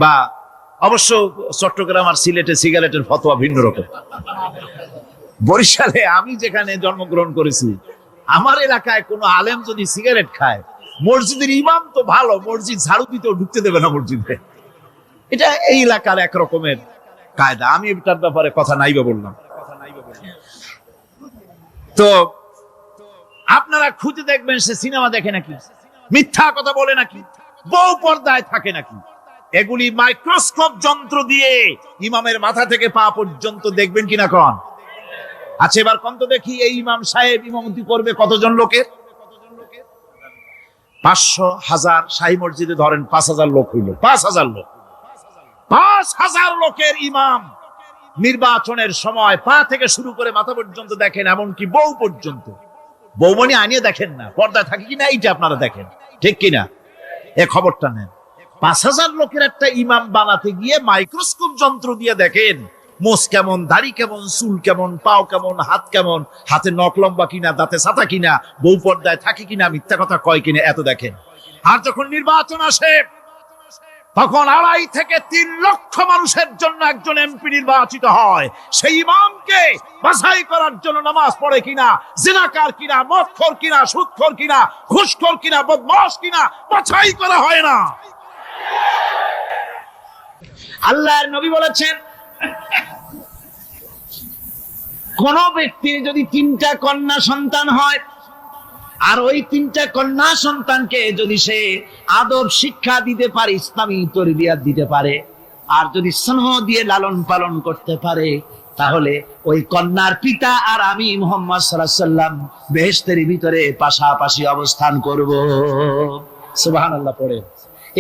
বা অবশ্য চট্টগ্রাম আর সিলেটে সিগারেটের ফতোয়া ভিন্ন রকম। বরিশালে আমি যেখানে জন্মগ্রহণ করেছি, আমার এলাকায় কোনো আলেম যদি সিগারেট খায়, মসজিদের ইমাম তো ভালো, মসজিদ ঝাড়ু দিতেও ঢুকতে দেবে না মসজিদে। এটা এই এলাকার এক রকমের কায়দা। আমি এটার ব্যাপারে কথা নাইবা বললাম। তো আপনারা খুঁজে দেখবেন সে সিনেমা দেখে নাকি, মিথ্যা কথা বলে নাকি, বউ পর্দায় থাকে নাকি। এগুলি মাইক্রোস্কোপ যন্ত্র দিয়ে ইমামের মাথা থেকে পা পর্যন্ত দেখবেন কিনা কন? আচ্ছা এবার কন তো দেখি, এই ইমাম সাহেব ইমামতি করবে কতজন লোকের? 500, 1000। শাহী মসজিদে ধরেন 5000 লোক হইল। 5000 লোক, 5000 লোকের ইমাম নির্বাচনের সময় পা থেকে শুরু করে মাথা পর্যন্ত দেখেন, এমনকি বউ পর্যন্ত। বৌমনি আনিয়ে দেখেন না, পর্দায় থাকে কিনা এইটা আপনারা দেখেন, ঠিক কিনা? এ খবরটা নেন। 5000 লোকের একটা ইমাম বানাতে গিয়ে মাইক্রোস্কোপ যন্ত্র দিয়ে দেখেন মোষ কেমন, দাড়ি কেমন, চুল কেমন, পাও কেমন, হাত কেমন, হাতে নখ লম্বা কিনা, দাঁতে ছাতা কিনা, বউ পর্দায় থাকে কিনা, মিথ্যা কথা কয় কিনা, এত দেখেন। আর যখন নির্বাচন আসে তখন 2.5 থেকে 3 লক্ষ মানুষের জন্য একজন এমপি নির্বাচিত হয়। সেই ইমামকে বাছাই করার জন্য নামাজ পড়ে কিনা, জিনাকার কিনা, মদখোর কিনা, সুদখোর কিনা, ঘুষখোর কিনা, বদমাশ কিনা বাছাই করা হয় না। আল্লাহর নবী বলেছেন, কোন ব্যক্তির যদি 3টা কন্যা সন্তান হয়, আর ওই 3টা কন্যা সন্তানকে যদি সে আদব শিক্ষা দিতে পারে, ইসলামী তরবিয়াত দিতে পারে, আর যদি স্নেহ দিয়ে লালন পালন করতে পারে, তাহলে ওই কন্যার পিতা আর আমি মুহাম্মদ সাল্লাল্লাহু আলাইহি ওয়াসাল্লাম বেহেশতের ভিতরে পাশাপাশি অবস্থান করব। সুবহানাল্লাহ পড়ে।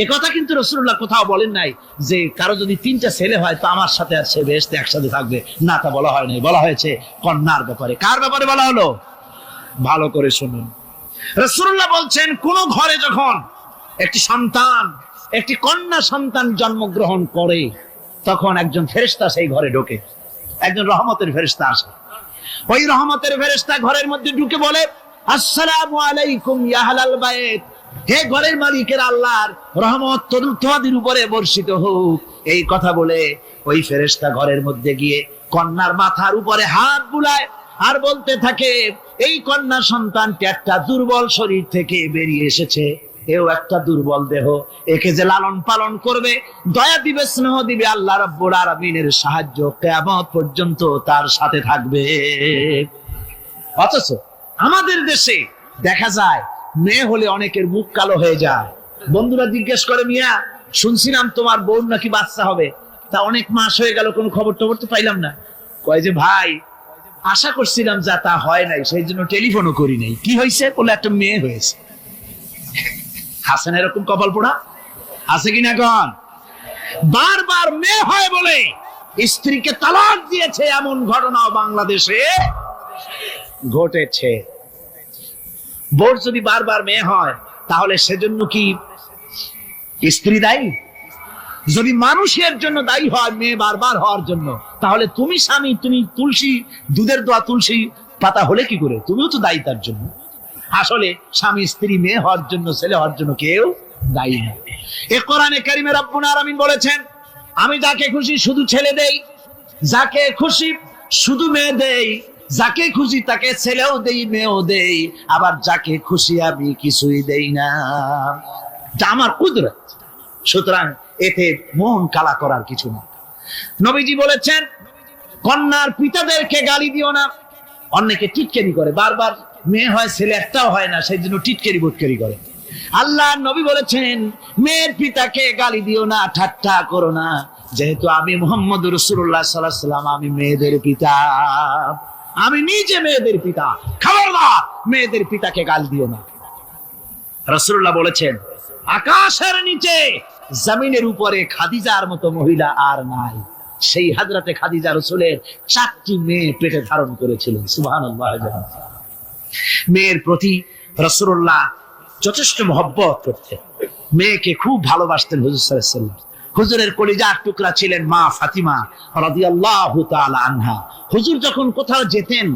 এ কথা কিন্তু রাসূলুল্লাহ কোথাও বলেন নাই যে কারো যদি 3টা ছেলে হয় তো আমার সাথে আর সে বেহেশতে একসাথে থাকবে, না, তা বলা হয় নাই। বলা হয়েছে কন্যার ব্যাপারে। কার ব্যাপারে বলা হলো? ভালো করে শুনুন। রাসূলুল্লাহ বলছেন, কোন ঘরে যখন একটি সন্তান, একটি কন্যা সন্তান জন্মগ্রহণ করে, তখন একজন ফেরেশতা সেই ঘরে ঢোকে, একজন রহমতের ফেরেশতা আসে। ওই রহমতের ফেরেশতা ঘরের মধ্যে ঢুকে বলে, আসসালামু আলাইকুম ইয়া আহলাল বাইত, হে ঘরের মালিকের আল্লাহর রহমত তোমাদের উপরে বর্ষিত হোক। এই কথা বলে ওই ফেরেশতা ঘরের মধ্যে গিয়ে কন্যার মাথার উপরে হাত বুলায় আর বলতে থাকে, এই কন্যা সন্তানটি একটা দুর্বল শরীর থেকে বেরিয়ে এসেছে, এও একটা দুর্বল দেহ, একে যে লালন পালন করবে, দয়া দিবে, স্নেহ দিবে, আল্লাহ রাব্বুল আলামিনের সাহায্য কিয়ামত পর্যন্ত তার সাথে থাকবে। অথচ আমাদের দেশে দেখা যায় মেয়ে হলে অনেকের মুখ কালো হয়ে যায়। বন্ধুরা জিজ্ঞেস করে, মিয়া শুনছিলাম তোমার বউ নাকি বাচ্চা হবে, তা অনেক মাস হয়ে গেল, কোনো খবর টবর তো পাইলাম না। কয় যে ভাই, আশা করছিলাম যা তা হয় নাই, সেই জন্য টেলিফোনও করি নাই। কি হয়েছে বলে, একটা মেয়ে হয়েছে। হাসেন এরকম কপাল পোড়া আছে কিনা কন? বারবার মেয়ে হয় বলে স্ত্রীকে তালাক দিয়েছে, এমন ঘটনাও বাংলাদেশে ঘটেছে। বোর যদি বারবার মেয়ে হয় তাহলে সেজন্য কি স্ত্রী দায়ী? যদি মানুষের জন্য দায়ী হয় মেয়ে বারবার হওয়ার জন্য, তাহলে তুমি স্বামী, তুমি তুলসী দুধের দোয়া তুলসী পাতা হলে কি করে? তুমিও তো দায়ী তার জন্য। আসলে স্বামী স্ত্রী মেয়ে হওয়ার জন্য, ছেলে হওয়ার জন্য কেউ দায়ী না। এ কোরআনে কারিমে রব্বুল আলামিন বলেছেন, আমি যাকে খুশি শুধু ছেলে দেই, যাকে খুশি শুধু মেয়ে দেই, যাকে খুশি তাকে ছেলেও দেই, মেয়েও দেই, আবার যাকে খুশি আমি কিছুই দেই না। এটা আমার কুদরত। সুতরাং এতে মন কালা করার কিছু না। নবীজি বলেছেন, কন্যার পিতাদেরকে গালি দিও না। অনেকে টিটকারি করে, বারবার মেয়ে হয় ছেলে একটাও হয় না, সেই জন্য টিটকারি বোটকারি করে। আল্লাহ নবী বলেছেন, মেয়ের পিতাকে গালি দিও না, ঠাট্টা করো না, যেহেতু আমি মুহাম্মদ রাসূলুল্লাহ সাল্লাল্লাহু আলাইহি ওয়াসাল্লাম, আমি মেয়েদের পিতা, আমি নিজে মেয়েদের পিতা, খবরদার মেয়েদের পিতাকে গালি দিও না। রাসূলুল্লাহ বলেছেন, আকাশের নিচে জমিনের উপরে খাদিজার মতো মহিলা আর নাই। সেই হযরতে খাদিজা রাসূলের 4টি মেয়ে পেটে ধারণ করেছিলেন। সুবহানাল্লাহ। মেয়ের প্রতি রাসূলুল্লাহ যথেষ্ট মহব্বত করতেন, মেয়েকে খুব ভালোবাসতেন হুজুর সাল্লাল্লাহু আলাইহি ওয়াসাল্লাম। হুজুরের কলিজার টুকরা ছিলেন মা ফাতিমা রাদিয়াল্লাহু তাআলা আনহা। হুজুর যখন কোথাও যেতেন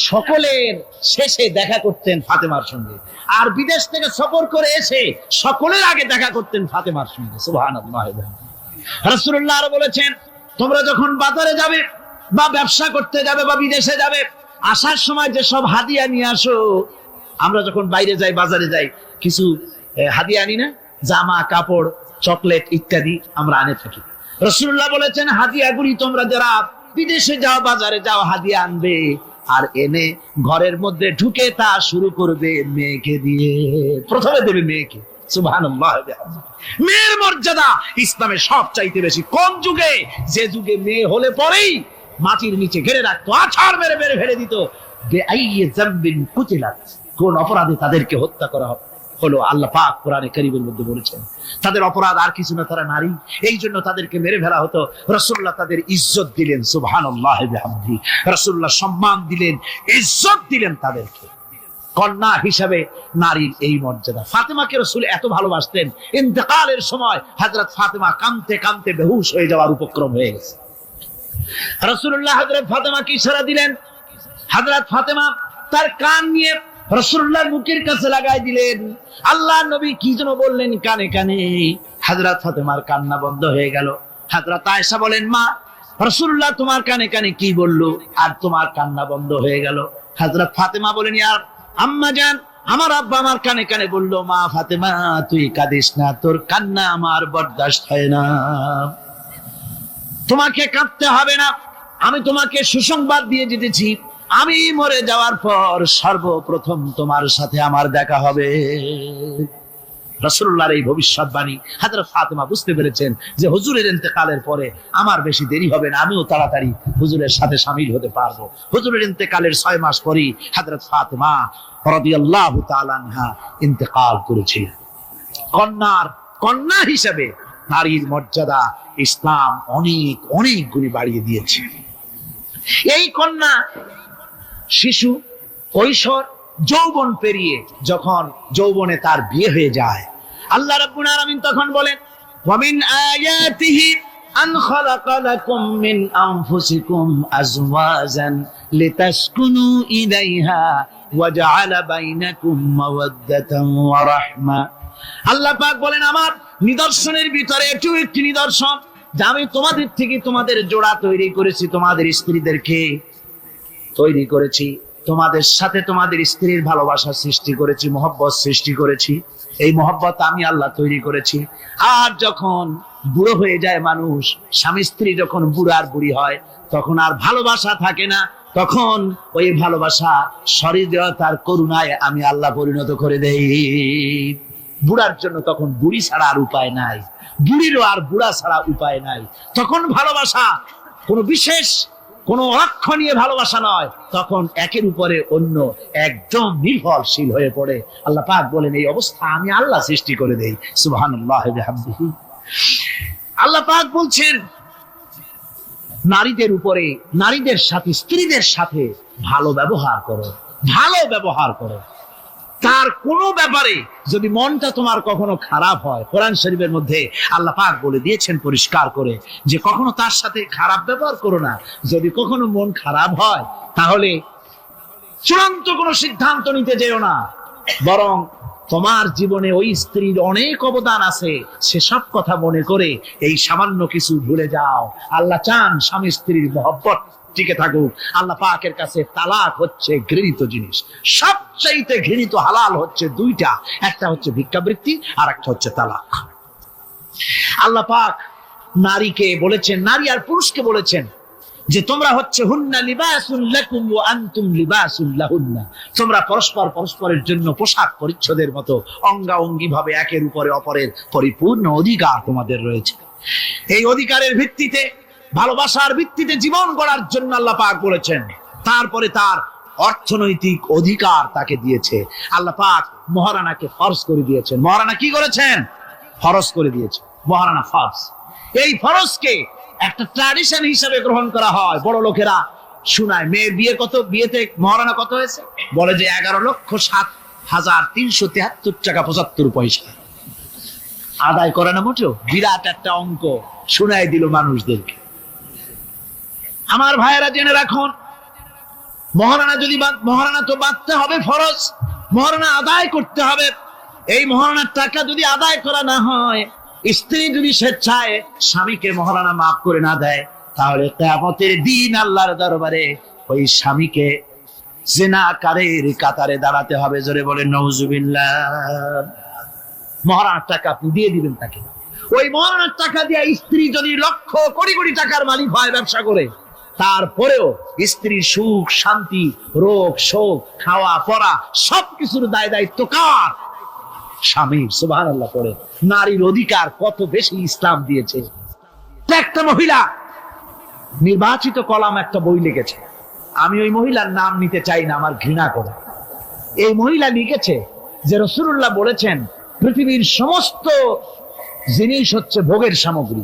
সকলের শেষে দেখা করতেন ফাতেমার সঙ্গে, আর বিদেশ থেকে সফর করে এসে সকলের আগে দেখা করতেন ফাতেমার সঙ্গে। সুবহানাল্লাহ। রাসূলুল্লাহ আরো বলেছেন, তোমরা যখন বাজারে যাবে বা ব্যবসা করতে যাবে বা বিদেশে যাবে, আসার সময় যে সব হাদিয়া নিয়ে আসো। আমরা যখন বাইরে যাই, বাজারে যাই, কিছু হাদিয়া আনি না? জামা কাপড়, চকলেট ইত্যাদি আমরা আনে থাকি। রাসূলুল্লাহ বলেছেন, হাদিয়াগুলি তোমরা যারা বিদেশে যাও, বাজারে যাও, হাদিয়া আনবে, আর এনে ঘরের মধ্যে ঢুকে তা শুরু করবে মেয়েকে দিয়ে। প্রথমে দেবে মেয়েকে। সুবহানাল্লাহ। মেয়ের মর্যাদা ইসলামে সব চাইতে বেশি। কোন যুগে? যে যুগে মেয়ে হলে পরেই মাটির নিচে ঘিরে রাখতো, আছাড় মেরে মেরে ফেলে দিত। বেআইয়ি যামবিন কুতিলাত, কোন অপরাধে তাদেরকে হত্যা করা হলো। আল্লাহ পাক কোরআনে কারীমের মধ্যে বলেছেন, তাদের অপরাধ আর কিছু না, তারা নারী, এই জন্য তাদেরকে মেরে ফেলা হতো। রাসূলুল্লাহ তাদের ইজ্জত দিলেন। সুবহানাল্লাহ বিহামদি। রাসূলুল্লাহ সম্মান দিলেন, ইজ্জত দিলেন তাদেরকে। কন্যা হিসাবে নারীর এই মর্যাদা। ফাতেমাকে রাসূল এত ভালোবাসতেন, ইন্তেকালের সময় হযরত ফাতেমা কাঁদতে কাঁদতে বেহুশ হয়ে যাওয়ার উপক্রম হয়ে গেছে। রাসূলুল্লাহ হযরত ফাতেমাকে ইশারা দিলেন। হযরত ফাতেমা তার কান নিয়ে রাসূলুল্লাহর মুখের কাছে লাগাই দিলেন। আল্লাহর নবী কি যেন বললেন কানে কানে, হযরত ফাতেমার কান্না বন্ধ হয়ে গেল। হযরত আয়েশা বলেন, মা, রাসূলুল্লাহ তোমার কানে কানে কি বললো আর তোমার কান্না বন্ধ হয়ে গেল? হযরত ফাতেমা বলেন, ইয়ার আম্মা জান, আমার আব্বা আমার কানে কানে বললো, মা ফাতেমা তুই কাঁদিস না, তোর কান্না আমার বরদাস্ত হয় না, তোমাকে কাঁদতে হবে না। আমি তোমাকে সুসংবাদ দিয়ে যেতেছি, আমি মরে যাওয়ার পর সর্বপ্রথম তোমার সাথে আমার দেখা হবে। রাসূলুল্লাহর এই ভবিষ্যৎবাণী হযরত ফাতেমা বুঝতে পেরেছেন যে হুজুরের ইন্তেকালের পরে আমার বেশি দেরি হবে না, আমিও তাড়াতাড়ি হুজুরের সাথে শামিল হতে পারবো। হুজুরের ইন্তেকালের 6 মাস পরেই হযরত ফাতেমা রাদিয়াল্লাহু তাআলা আনহা ইন্তেকাল করেছিলেন। কন্যা হিসেবে নারীর মর্যাদা ইসলাম অনেক অনেক গুণে বাড়িয়ে দিয়েছে। এই কন্যা শিশু, কৈশোর, যৌবন পেরিয়ে যখন যৌবনে তার বিয়ে হয়ে যায়, আল্লাহ রাব্বুল আলামিন তখন বলেন, ওয়া মিন আয়াতিহি
أن خلق لكم من أنفسكم أزواجا لتسكنوا إليها وجعل بينكم مودة ورحمة আল্লাহ পাক বলেন আমার নিদর্শনের ভিতরে এটিও একটি নিদর্শন যে আমি তোমাদের থেকে তোমাদের জোড়া তৈরি করেছি, তোমাদের স্ত্রীদেরকে তৈরি করেছি, তোমাদের সাথে তোমাদের স্ত্রীর ভালোবাসা সৃষ্টি করেছি, মহব্বত সৃষ্টি করেছি। এই মহব্বত আমি আল্লাহ তৈরি করেছি। আর যখন বুড়ো হয়ে যায় মানুষ, স্বামী স্ত্রী যখন বুড়ার বুড়ি হয়, তখন আর ভালোবাসা থাকে না, তখন ওই ভালোবাসা সহৃদয়তার করুণায় আমি আল্লাহ পরিণত করে দেই। বুড়ার জন্য তখন বুড়ি ছাড়া আর উপায় নাই, বুড়িরও আর বুড়া ছাড়া উপায় নাই। তখন ভালোবাসা কোনো বিশেষ কোনো অক্ষণীয় ভালোবাসা নয়, তখন একের উপরে অন্য একদম নির্ভরশীল হয়ে পড়ে। আল্লাহ পাক বলেন এই অবস্থা আমি আল্লাহ সৃষ্টি করে দেই। সুবহানাল্লাহ ওয়া বিহামদিহি। আল্লাহ পাক বলছেন নারীদের উপরে, নারীদের সাথে, স্ত্রীদের সাথে ভালো ব্যবহার করো, ভালো ব্যবহার করো। তার কোনো ব্যাপারে যদি মনটা তোমার কখনো খারাপ হয়, কোরআন শরীফের মধ্যে আল্লাহ পাক বলে দিয়েছেন পরিষ্কার করে যে কখনো তার সাথে খারাপ ব্যবহার করো না। যদি কখনো মন খারাপ হয় তাহলে চূড়ান্ত কোনো সিদ্ধান্ত নিতে যেও না, বরং তোমার জীবনে ওই স্ত্রীর অনেক অবদান আছে, সেসব কথা মনে করে এই সামান্য কিছু ভুলে যাও। আল্লাহ চান স্বামী স্ত্রীর মহব্বত টিকে থাকুক। আল্লাহ পাকের কাছে তালাক হচ্ছে ঘৃণিত জিনিস, সবচাইতে ঘৃণিত হালাল হচ্ছে দুইটা, একটা হচ্ছে ভিক্ষাবৃত্তি আর একটা হচ্ছে তালাক। আল্লাহ পাক নারীকে বলেছেন, নারী আর পুরুষকে বলেছেন যে তোমরা হচ্ছে হুন্না লিবাসুন লাকুম ওয়া আনতুম লিবাসুন লাহুন্না, তোমরা পরস্পর পরস্পরের জন্য পোশাক পরিচ্ছদের মতো অঙ্গাঅঙ্গি ভাবে একের উপরে অপরের পরিপূর্ণ অধিকার তোমাদের রয়েছে। এই অধিকারের ভিত্তিতে, ভালোবাসার ভিত্তিতে জীবন গড়ার জন্য আল্লাহ পাক বলেছেন। তারপরে তার অর্থনৈতিক অধিকার তাকে দিয়েছে। আল্লাহ পাক মহারানাকে ফরজ করে দিয়েছেন। মহারানা কি করেছেন? ফরজ করে দিয়েছে। মহারানা ফরজ, এই ফরজকে একটা ট্র্যাডিশন হিসেবে গ্রহণ করা হয়। বড় লোকেরা শোনায় মেয়ের বিয়ে কত, বিয়েতে মহারানা কত হয়েছে, বলে যে 11,07,373 টাকা 75 পয়সা। আদায় করে না মোটেও, বিরাট একটা অঙ্ক শোনায় দিল মানুষদেরকে। আমার ভাইয়েরা জেনে রাখুন, মহারানা যদি মহারানা তো বাঁধতে হবে ফরজ, মহারানা আদায় করতে হবে। এই মহারানার টাকা যদি আদায় করা না হয়, স্ত্রী যদি স্বেচ্ছায় স্বামীকে মহারানা মাফ করে না দেয়, তাহলে কিয়ামতের দিন আল্লাহর দরবারে ওই স্বামীকে জিনাকারীর কাতারে দাঁড়াতে হবে। জোরে বলেন নাউজুবিল্লাহ। মহারানার টাকা আপনি দিয়ে দিবেন তাকে। ওই মহারানার টাকা দিয়ে স্ত্রী যদি লক্ষ কোটি কোটি টাকার মালিক হয় ব্যবসা করে, তারপরেও স্ত্রীর সুখ শান্তি, রোগ শোক, খাওয়া পড়া সবকিছুর দায় দায়িত্ব কার? স্বামীর। সুবহানাল্লাহ পড়ে। নারীর অধিকার কত বেশি ইসলাম দিয়েছে। একটা মহিলা নির্বাচিত কলাম একটা বই লিখেছে, আমি ওই মহিলার নাম নিতে চাই না, আমার ঘৃণা করে। এই মহিলা লিখেছে যে রাসূলুল্লাহ বলেছেন পৃথিবীর সমস্ত জিনিস হচ্ছে ভোগের সামগ্রী,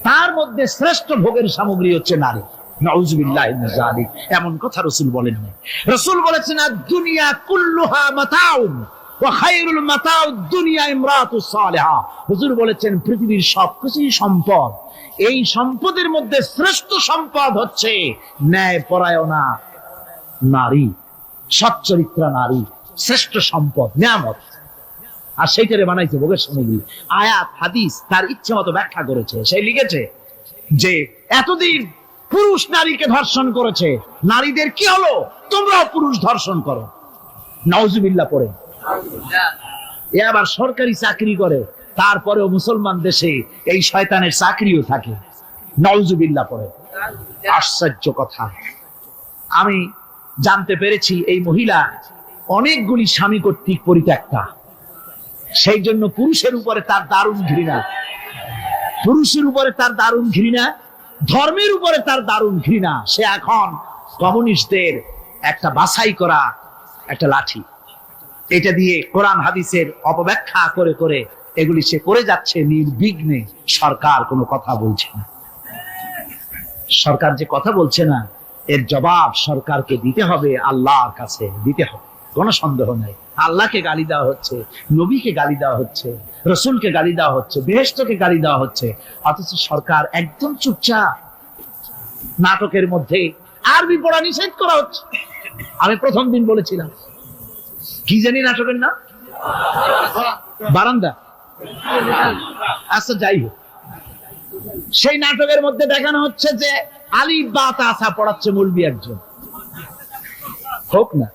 তার মধ্যে শ্রেষ্ঠ ভোগের সামগ্রী হচ্ছে নারী। নাউযুবিল্লাহি মিন যালিক। এমন কথা রাসূল বলেন না। রাসূল বলেছেন আদ-দুনিয়া কুল্লুহা মাতাউন ওয়া খায়রুল মাতাউদ দুনিয়া ইমরাতুস সালিহা। হুজুর বলেছেন পৃথিবীর সবকিছুই সম্পদ, এই সম্পদের মধ্যে শ্রেষ্ঠ সম্পদ হচ্ছে ন্যায়পরায়ণা নারী, সচ্চরিত্রা নারী, শ্রেষ্ঠ সম্পদ, নিয়ামত। আর সেইটারে বানাইছে ভোগের সামগ্রী। আয়াত হাদিস তার ইচ্ছে মতো ব্যাখ্যা করেছে। সে লিখেছে যে এতদিন পুরুষ নারীকে ধর্ষণ করেছে, নারীদের কি হলো? তোমরাও পুরুষ ধর্ষণ করো। নাউজুবিল্লাহ পড়ে। এ আবার সরকারি চাকরি করে, তারপরেও মুসলমান দেশে এই শয়তানের চাকরিও থাকে। নাউজুবিল্লাহ পড়ে। আশ্চর্য কথা। আমি জানতে পেরেছি এই মহিলা অনেকগুলি স্বামী কর্তৃক পরিত্যক্তা, সেই জন্য পুরুষের উপরে তার দারুণ ঘৃণা, পুরুষের উপরে তার দারুণ ঘৃণা, ধর্মের উপরে তার দারুণ ঘৃণা। সে এখন কমিউনিস্টদের একটা বাছাই করা একটা লাঠি, এটা দিয়ে কোরআন হাদিসের অপব্যাখ্যা করে করে এগুলি সে করে যাচ্ছে নির্বিঘ্নে। সরকার কোনো কথা বলছে না। সরকার যে কথা বলছে না, এর জবাব সরকারকে দিতে হবে, আল্লাহর কাছে দিতে হবে। কোনো সন্দেহ নাই। আল্লাহকে গালি দেওয়া হচ্ছে, নবীকে গালি দেওয়া হচ্ছে, রসুলকে গালি দেওয়া হচ্ছে, বেহেশতকে গালি দেওয়া হচ্ছে, অথচ সরকার একদম চুপচাপ। নাটকের মধ্যে আরবি পড়া নিষেধ করা হচ্ছে। আমি প্রথম দিন বলেছিলাম, কি জানি নাটকের নাম, বারান্দা। আচ্ছা যাই হোক, সেই নাটকের মধ্যে দেখানো হচ্ছে যে আলিফ বা তাসা পড়াচ্ছে মৌলবি একজন। হোক না,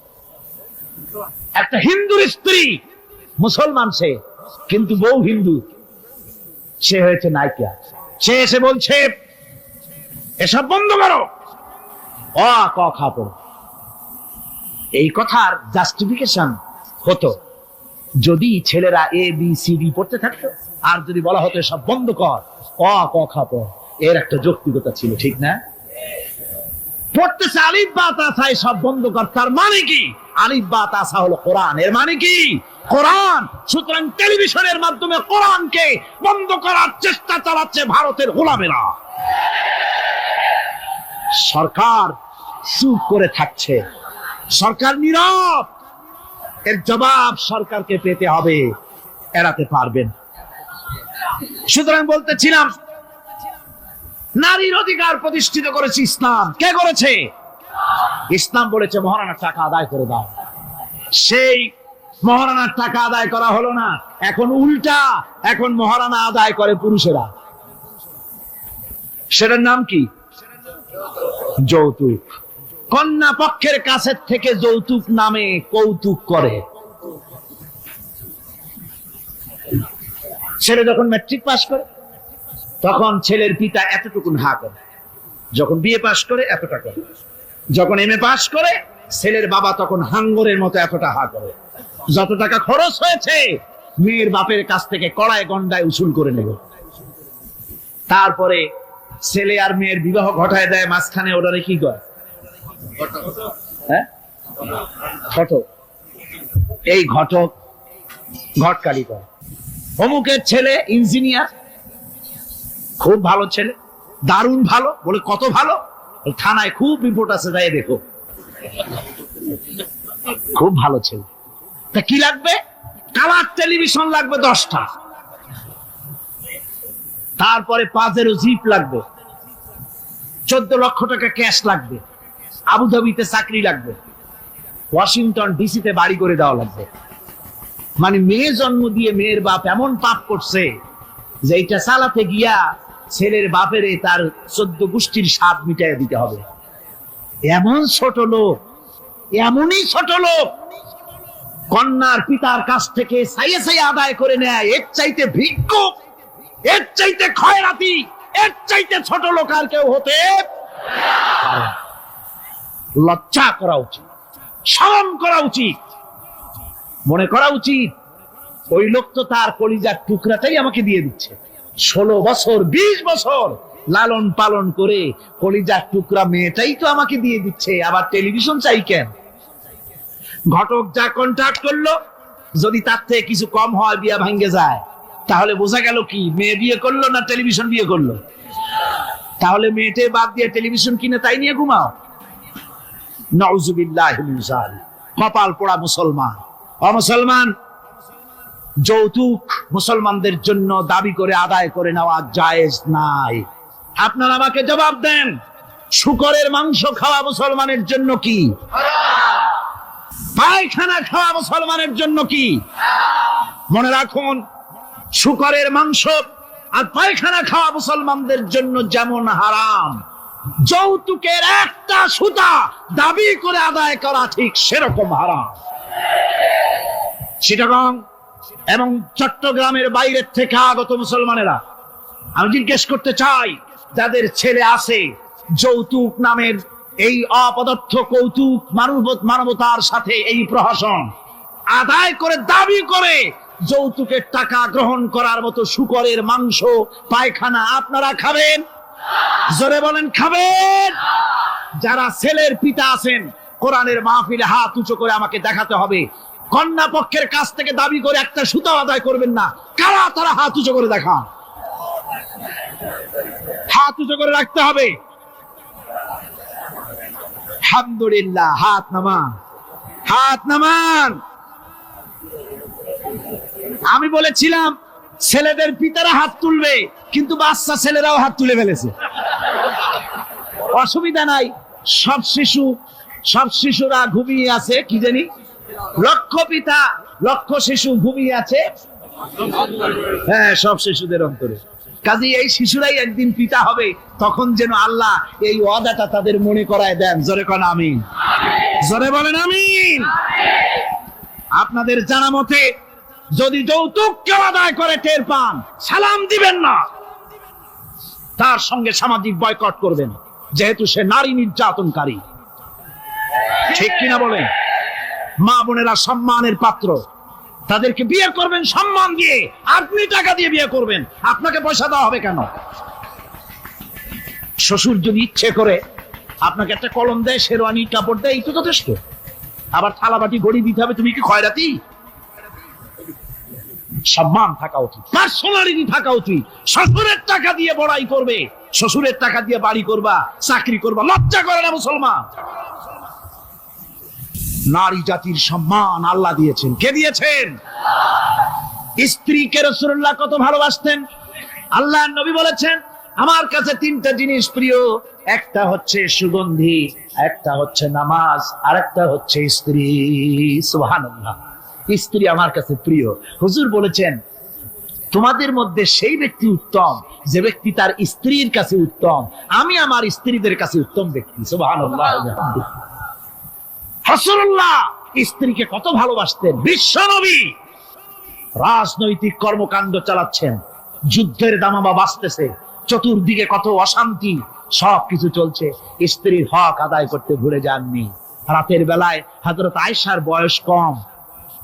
একটা হিন্দুর স্ত্রী, মুসলমান সে, কিন্তু বউ হিন্দু, সে হয়েছে নায়িকা। সে এসে বলছে এসব বন্ধ করো, অ ক খ পড়ো। এই কথার জাস্টিফিকেশন হতো যদি ছেলেরা এ বি সি ডি পড়তে থাকতো, আর যদি বলা হতো সব বন্ধ কর, অ ক খ পড়, এর একটা যৌক্তিকতা ছিল, ঠিক না? পড়তেছে আলিফ বা তাসা, সব বন্ধ কর, তার মানে কি? আলিফ বা তাসা হলো কোরআন, এর মানে কি? কোরআন। সুতরাং টেলিভিশনের মাধ্যমে কোরআনকে বন্ধ করার চেষ্টা চালাচ্ছে ভারতের গোলামেরা। সরকার চুপ করে থাকছে, সরকার নীরব। এর জবাব সরকারকে পেতে হবে, এড়াতে পারবেন। সুতরাং বলতেছিলাম, নারীর অধিকার প্রতিষ্ঠিত করেছে ইসলাম। কে করেছে? ইসলাম বলেছে মহারানার টাকা আদায় করে দাও। সেই মহারানার টাকা আদায় করা হলো না, এখন উল্টা, এখন মহারানা আদায় করে পুরুষেরা। সেটার নাম কি? যৌতুক। কন্যা পক্ষের কাছের থেকে যৌতুক নামে কৌতুক করে। ছেলে যখন ম্যাট্রিক পাস করে তখন ছেলের পিতা এতটুকুন হা করে, যখন বিএ পাস করে এতটা করে, যখন এমএ পাস করে ছেলের বাবা তখন হাঙ্গরের মতো এতটা হা করে। যত টাকা খরচ হয়েছে মেয়ের বাপের কাছ থেকে কড়ায় গন্ডায় উসুল করে নেব। তারপরে ছেলে আর মেয়ের বিবাহ ঘটায় দেয়, মাঝখানে ওটারে কি করে? হ্যাঁ, ঘটক। এই ঘটক ঘটকালি করে। অমুকের ছেলে ইঞ্জিনিয়ার, খুব ভালো ছেলে, দারুণ ভালো। বলে কত ভালো? থানায় খুব রিপোর্ট আছে, যাই দেখো। খুব ভালো ছেলে। তা কি লাগবে? কালার টেলিভিশন লাগবে 10টা, তারপরে পাজেরো জিপ লাগবে, 14 লক্ষ টাকা ক্যাশ লাগবে, আবুধাবিতে চাকরি লাগবে, ওয়াশিংটন ডিসিতে বাড়ি করে দেওয়া লাগবে। মানে মেয়ে জন্ম দিয়ে মেয়ের বাপ এমন পাপ করছে যে এটা চালাতে গিয়া ছেলের বাপের তার 14 গোষ্ঠীর স্বাদ মিটাই দিতে হবে। এমন ছোট লোক, এমনই ছোট লোক কন্যার পিতার কাছ থেকে সাইয়ে সাইয়ে আদায় করে নেয়। এর চাইতে ভিক্ষুক, এর চাইতে খয়রাতি, এর চাইতে ছোট লোক আর কেউ হতে পারে না। লজ্জা করা উচিত, শরম করা উচিত, মনে করা উচিত ওই লোক তো তার কলিজার টুকরাটাই আমাকে দিয়ে দিচ্ছে। 16 বছর 20 বছর লালন পালন করে কলিজার টুকরা মেয়েটাই তো আমাকে দিয়ে দিচ্ছে, আবার টেলিভিশন চাই কেন? ঘটক যা কন্ট্রাক্ট করলো, যদি তার থেকে কিছু কম হয়, বিয়া ভাঙ্গে যায়, তাহলে বোঝা গেল কি মেয়ে বিয়ে করলো না টেলিভিশন বিয়ে করলো? তাহলে মেয়েটে বাদ দিয়ে টেলিভিশন কিনে তাই নিয়ে ঘুমাও। নাউজুবিল্লাহি মিন যালিক। কপাল পোড়া মুসলমান। অমুসলমান, যৌতুক মুসলমানদের জন্য দাবি করে আদায় করে নেওয়া জায়েজ নাই। আপনারা আমাকে জবাব দেন, শূকরের মাংস খাওয়া মুসলমানের জন্য কি? পায়খানা খাওয়া মুসলমানের জন্য কি? মনে রাখুন, শূকরের মাংস আর পায়খানা খাওয়া মুসলমানদের জন্য যেমন হারাম, যৌতুকের একটা সুতা দাবি করে আদায় করা ঠিক সেরকম হারাম। চিটাগং এবং চট্টগ্রামের বাইরের থেকে আগত মুসলমানেরা, আমি জিজ্ঞেস করতে চাই, যাদের ছেলে আছে যৌতুক নামের এই অপদার্থ কৌতুক মানবতার সাথে এই প্রহসন আদায় করে দাবি করে যৌতুকের টাকা গ্রহণ করার মতো শূকরের মাংস পায়খানা আপনারা খাবেন? জোরে বলেন, খাবেন? যারা ছেলের পিতা আছেন, কোরআনের মাহফিলে হাত উঁচু করে আমাকে দেখাতে হবে, কন্যা পক্ষের কাছ থেকে দাবি করে একটা সুতা আদায় করবেন না। কারা তারা? হাত উঁচু করে দেখা, হাত উঁচু করে রাখতে হবে। আলহামদুলিল্লাহ, হাত নামা। হাত নামান। আমি বলেছিলাম ছেলেদের পিতারা হাত তুলবে, কিন্তু বাচ্চা ছেলেরাও হাত তুলে ফেলেছে। অসুবিধা নাই, সব শিশুরা ঘুমিয়ে আছে। কি জানি, লক্ষ পিতা লক্ষ শিশু ঘুমিয়ে আছে। হ্যাঁ, সব শিশুদের অন্তরে। কাজে এই শিশুরাই একদিন পিতা হবে, তখন যেন আল্লাহ এই ওয়াদাটা তাদের মনে করায় দেন। জোরে কোন আমিন, জোরে বলেন আমিন। আপনাদের জানা মতে যদি যৌতুক কেউ আদায় করে টের পান, সালাম দিবেন না, তার সঙ্গে সামাজিক বয়কট করবেন, যেহেতু সে নারী নির্যাতনকারী। ঠিক কিনা বলেন? মা বোনেরা সম্মানের পাত্র, তাদেরকে বিয়ে করবেন সম্মান দিয়ে। আপনি টাকা দিয়ে বিয়ে করবেন, আপনাকে পয়সা দেওয়া হবে কেন? শ্বশুর যদি ইচ্ছে করে আপনাকে একটা কলম দেয়, শেরওয়ানি কাপড় দেয়, এই তো যথেষ্ট। আবার থালাবাটি ঘড়ি দিতে হবে, তুমি কি খয়রাতি? সম্মান থাকা উচিত, পার্সোনালিটি থাকা উচিত। শ্বশুরের টাকা দিয়ে বড়াই করবে, শ্বশুরের টাকা দিয়ে বাড়ি করবা, চাকরি করবা, লজ্জা করে না মুসলমান? নারী জাতির সম্মান আল্লাহ দিয়েছেন। কে দিয়েছেন? স্ত্রীকে রাসূলুল্লাহ কত ভালোবাসতেন। আল্লাহর নবী বলেছেন, আমার কাছে তিনটা জিনিস প্রিয়, একটা হচ্ছে সুগন্ধি, একটা হচ্ছে নামাজ, আর একটা হচ্ছে স্ত্রী। সুবহানাল্লাহ, স্ত্রী আমার কাছে প্রিয়। হুজুর বলেছেন, তোমাদের মধ্যে সেই ব্যক্তি উত্তম যে ব্যক্তি তার স্ত্রীর কাছে উত্তম। আমি আমার স্ত্রীদের কাছে উত্তম ব্যক্তি। সুবহানাল্লাহ। রাসূলুল্লাহ স্ত্রীকে কত ভালোবাসতেন। বিশ্বনবী রাজনৈতিক কর্মকাণ্ড চালাচ্ছেন, যুদ্ধের দামামা বাজতেছে, চতুর্দিকে কত অশান্তি, সবকিছু চলছে, স্ত্রীর হক আদায় করতে ভুলে যাননি। রাতের বেলায় হযরত আয়েশার বয়স কম,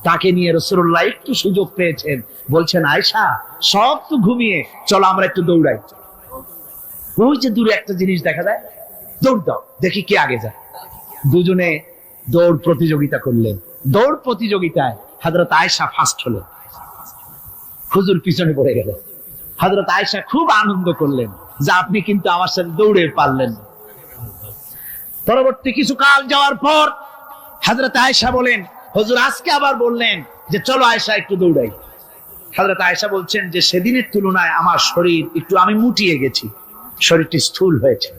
তাকে নিয়ে রাসূলুল্লাহ একটু সুযোগ পেয়েছেন, বলছেন, আয়েশা সব তো ঘুমিয়ে, চলো আমরা একটু দৌড়াই। ওই যে দূরে একটা জিনিস দেখা যায়, দৌড় দাও, দেখি কে আগে যায়। দুজনে দৌড় প্রতিযোগিতা করলেন। দৌড় প্রতিযোগিতায় হযরত আয়েশা ফার্স্ট হলেন, হুজুর পিছনে পড়ে গেল। হযরত আয়েশা খুব আনন্দ করলেন যে আপনি কিন্তু আমার সাথে দৌড়ে পারলেন। পরবর্তী কিছু কাল যাওয়ার পর হযরত আয়েশা বলেন, হুজুর আজকে আবার বললেন যে চলো আয়েশা একটু দৌড়াই। হযরত আয়েশা বলছেন যে সেদিনের তুলনায় আমার শরীর একটু, আমি মুটিয়ে গেছি, শরীরটি স্থূল হয়েছে।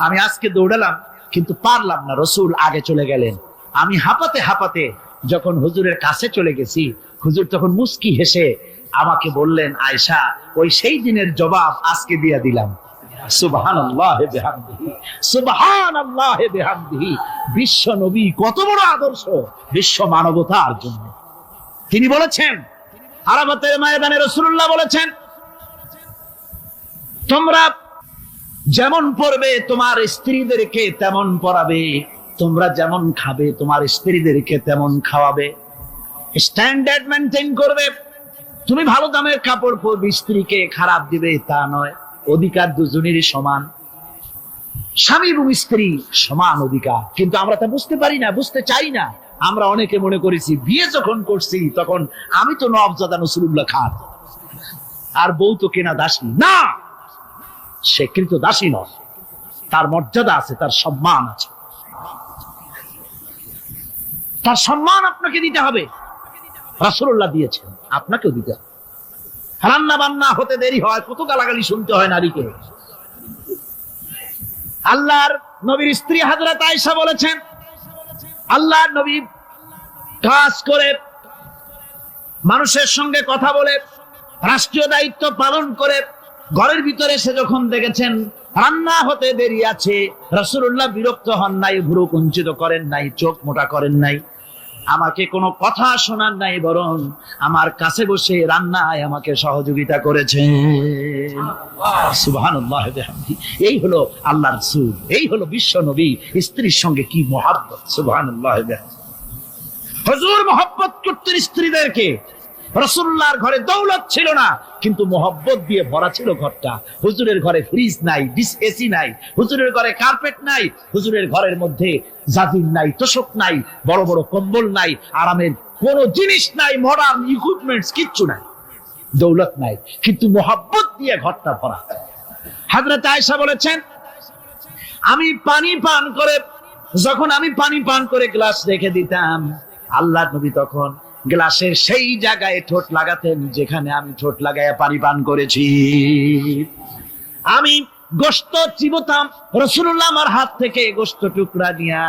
আমি আজকে দৌড়ালাম কিন্তু পারলাম না, রাসূল আগে চলে গেলেন। আমি হাঁপাতে হাঁপাতে যখন হুজুরের কাছে চলে গেছি, হুজুর তখন মুস্কি হেসে আমাকে বললেন, আয়েশা ওই সেই দিনের জবাব আজকে দিয়ে দিলাম। সুবহানাল্লাহ বিহামদিহি, সুবহানাল্লাহ বিহামদিহি। বিশ্ব নবী কত বড় আদর্শ বিশ্ব মানবতার জন্য। তিনি বলেছেন, আরাফাতের ময়দানে রাসূলুল্লাহ বলেছেন, তোমরা যেমন পড়বে তোমার স্ত্রীদেরকে তেমন পড়াবে, তোমরা যেমন খাবে তোমার স্ত্রীদেরকে তেমন খাওয়াবে। স্ট্যান্ডার্ড মেনটেন করবে। তুমি ভালো দামের কাপড় পরবে, স্ত্রীকে খারাপ দিবে তা নয়। অধিকার দুজনেরই সমান, স্বামী এবং স্ত্রী সমান অধিকার। কিন্তু আমরা তা বুঝতে পারি না, বুঝতে চাই না। আমরা অনেকে মনে করেছি বিয়ে যখন করছি তখন আমি তো নওয়াবজাদা নসরুল্লাহ খান, আর বউ তো কেনা দাসী না। সে কিন্তু দাসী নয়, তার মর্যাদা আছে, তার সম্মান আছে, তার সম্মান আপনাকে দিতে হবে। রাসূলুল্লাহ দিয়েছেন, আপনাকেও দিতে হবে। রান্না বান্না হতে দেরি হয়, কত গালাগালি শুনতে হয় নারীকে। আল্লাহর নবীর স্ত্রী হযরত আয়েশা বলেছেন, আল্লাহর নবী কাজ করে, মানুষের সঙ্গে কথা বলে, রাষ্ট্রীয় দায়িত্ব পালন করে ঘরের ভিতরে এসে যখন দেখেছেন রান্না হতে দেরি আছে, রাসূলুল্লাহ বিরক্ত হন নাই, ভ্রু কুঞ্চিত করেন নাই, চোখ মোটা করেন নাই, আমাকে কোনো কথা শোনান নাই, বরং আমার কাছে বসে রান্নায় আমাকে সহযোগিতা করেছেন। সুবহানাল্লাহ বিহামদিহি। এই হলো আল্লাহর রাসূল, এই হলো বিশ্ব নবী। স্ত্রীর সঙ্গে কি মহব্বত! সুবহানাল্লাহ বিহামদিহি। হুজুর মহব্বত করতেন স্ত্রীদেরকে। রাসূলুল্লাহর ঘরে দৌলত ছিল না, কিন্তু মহব্বত দিয়ে ভরা ছিল ঘরটা। হুজুরের ঘরে ফ্রিজ নাই, এসি নাই, হুজুরের ঘরে কার্পেট নাই, হুজুরের ঘরের মধ্যে জাজির নাই, তোশক নাই, বড় বড় কম্বল নাই, আরামের কোন জিনিস নাই, মডার্ন ইকুইপমেন্টস কিচ্ছু নাই, দৌলত নাই, কিন্তু মহব্বত দিয়ে ঘরটা ভরা। হযরত আয়েশা বলেছেন, আমি পানি পান করে যখন আমি পানি পান করে গ্লাস রেখে দিতাম, আল্লাহ নবী তখন গ্লাসের সেই জায়গায় ঠোঁট লাগাতেন যেখানে আমি ঠোঁট লাগাইয়া পানি পান করেছি। আমি গোশত চিবোতাম, রাসূলুল্লাহ আমার হাত থেকে গোশত টুকরা নিয়া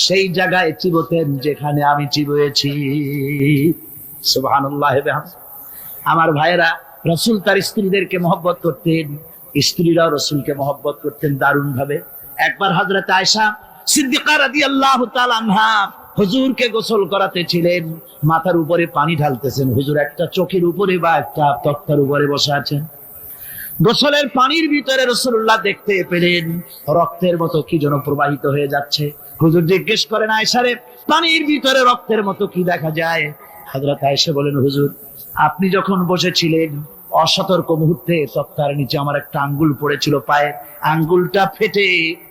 সেই জায়গায় চিবোতেন যেখানে আমি চিবুয়েছি। সুবহানাল্লাহ। আমার ভাইয়েরা, রাসূল তার স্ত্রীদেরকে মহব্বত করতেন, স্ত্রীরাও রাসূলকে মহব্বত করতেন দারুণ ভাবে। একবার হযরত আয়েশা সিদ্দিকা রাদিয়াল্লাহু তাআলা আনহা হুজুরকে গোসল করাতে ছিলেন, মাথার উপরে পানি ঢালতেছেন, হুজুর একটা চোখের উপরে বা একটা তক্তার উপরে বসে আছেন। গোসলের পানির ভিতরে রাসূলুল্লাহ দেখতে পেলেন রক্তের মতো কি যেন প্রবাহিত হয়ে যাচ্ছে। হুজুর জিজ্ঞেস করেন, আয়েশা রে, পানির ভিতরে রক্তের মতো কি দেখা যায়? হযরত আয়েশা বলেন, হুজুর আপনি যখন বসেছিলেন অসতর্ক মুহূর্তে তক্তার নিচে আমার একটা আঙ্গুল পড়েছিল, পায়ে আঙ্গুলটা ফেটে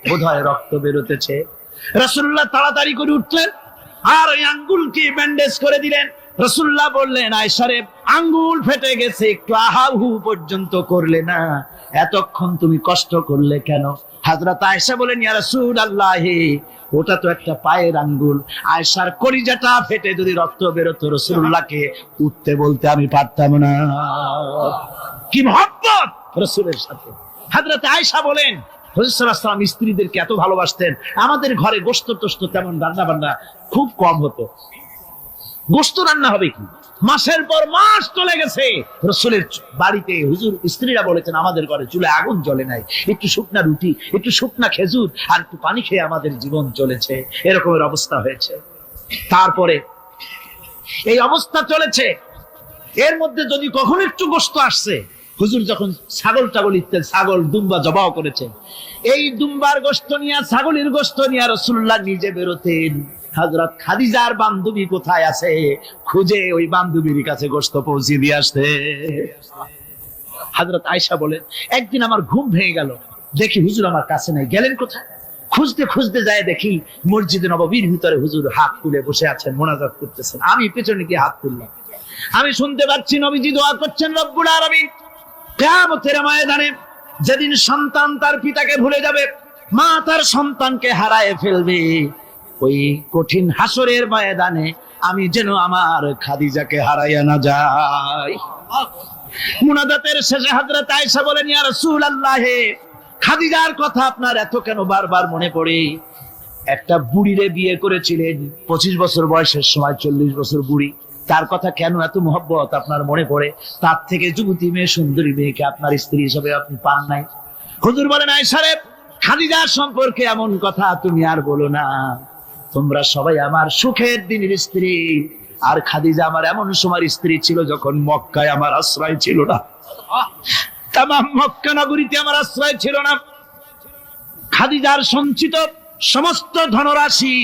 বোধহয় রক্ত বেরোতেছে। রাসূলুল্লাহ তাড়াতাড়ি করে উঠলেন আর ওই আঙ্গুলকে ব্যান্ডেজ করে দিলেন। রাসূলুল্লাহ বললেন, আয়েশা রে, আঙ্গুল ফেটে গেছে, একটু আহাহু পর্যন্ত করলে না, এতক্ষণ তুমি কষ্ট করলে কেন? হযরত আয়েশা বলেন, ইয়া রাসূলুল্লাহ, ওটা তো একটা পায়ের আঙ্গুল। আয়েশার কলিজাটা ফেটে যদি রক্ত বেরোতো রাসূলুল্লাহকে উঠতে বলতে আমি পারতাম না। কি মহব্বত রাসূলের সাথে। হযরত আয়েশা বলেন, হুজুর সাল্লাল্লাহু আলাইহি ওয়াসাল্লাম স্ত্রীদেরকে এত ভালোবাসতেন, আমাদের ঘরে গোশত টোস্ত তেমন রান্না বান্না খুব কম হতো। গোশত রান্না হবে কি, মাসের পর মাস চলে গেছে রাসূলের বাড়িতে, হুজুর স্ত্রীরা বলেছেন আমাদের ঘরে চুলে আগুন জ্বলে নাই, একটু শুকনা রুটি, একটু শুকনা খেজুর আর একটু পানি খেয়ে আমাদের জীবন চলেছে, এরকমের অবস্থা হয়েছে। তারপরে এই অবস্থা চলেছে, এর মধ্যে যদি কখনো একটু গোশত আসছে, হুজুর যখন ছাগল টাগল ইত্যাদি ছাগল দুম্বা জবাহ করেছেন, এই দুম্বার গোশত নিয়ে ছাগলের গোশত নিয়ে রাসূলুল্লাহ নিজে বেরোতেন। হযরত খাদিজার বান্ধবী কোথায় আছে খুঁজে ওই বান্ধবীর কাছে গোশত পৌঁছে দিয়ে আসতে। হযরত আয়েশা বলেন, একদিন আমার ঘুম ভেঙে গেল, দেখি হুজুর আমার কাছে নাই, গেলেন কোথায়? খুঁজতে খুঁজতে যায় দেখি মসজিদে নববীর ভিতরে হুজুর হাত তুলে বসে আছেন, মোনাজাত করতেছেন। আমি পেছনে গিয়ে হাত তুললাম, আমি শুনতে পাচ্ছি নবীজি দোয়া করছেন, রব্বুল আলামিন কিয়ামতের ময়দানে যেদিন সন্তান তার পিতাকে ভুলে যাবে, মা তার সন্তানকে হারায় ফেলবে, ওই কঠিন হাসরের ময়দানে আমি যেন আমার খাদিজাকে হারাইয়া না যাই। মুনাজাতের শেষে হযরত আয়েশা বলেন, ইয়া রাসূলুল্লাহ, খাদিজার কথা আপনার এত কেন বারবার মনে পড়ে? একটা বুড়িরে বিয়ে করেছিলেন 25 বছর বয়সের সময়, 40 বছর বুড়ি, তার কথা কেন এত মহব্বত আপনার মনে পড়ে? তার থেকে যুবতী মেয়ে, সুন্দরী মেয়েকে আপনার স্ত্রী হিসেবে আপনি পান নাই। হুজুর বলেন, আয়েশা রে, খাদিজার সম্পর্কে এমন কথা তুমি আর বলো না, তোমরা সবাই আমার সুখের দিনের স্ত্রী, আর খাদিজা আমার এমন সময় স্ত্রী ছিল যখন মক্কায় আমার আশ্রয় ছিল না, তামাম মক্কা নগরীতে আমার আশ্রয় ছিল না। খাদিজার সঞ্চিত সমস্ত ধনরাশি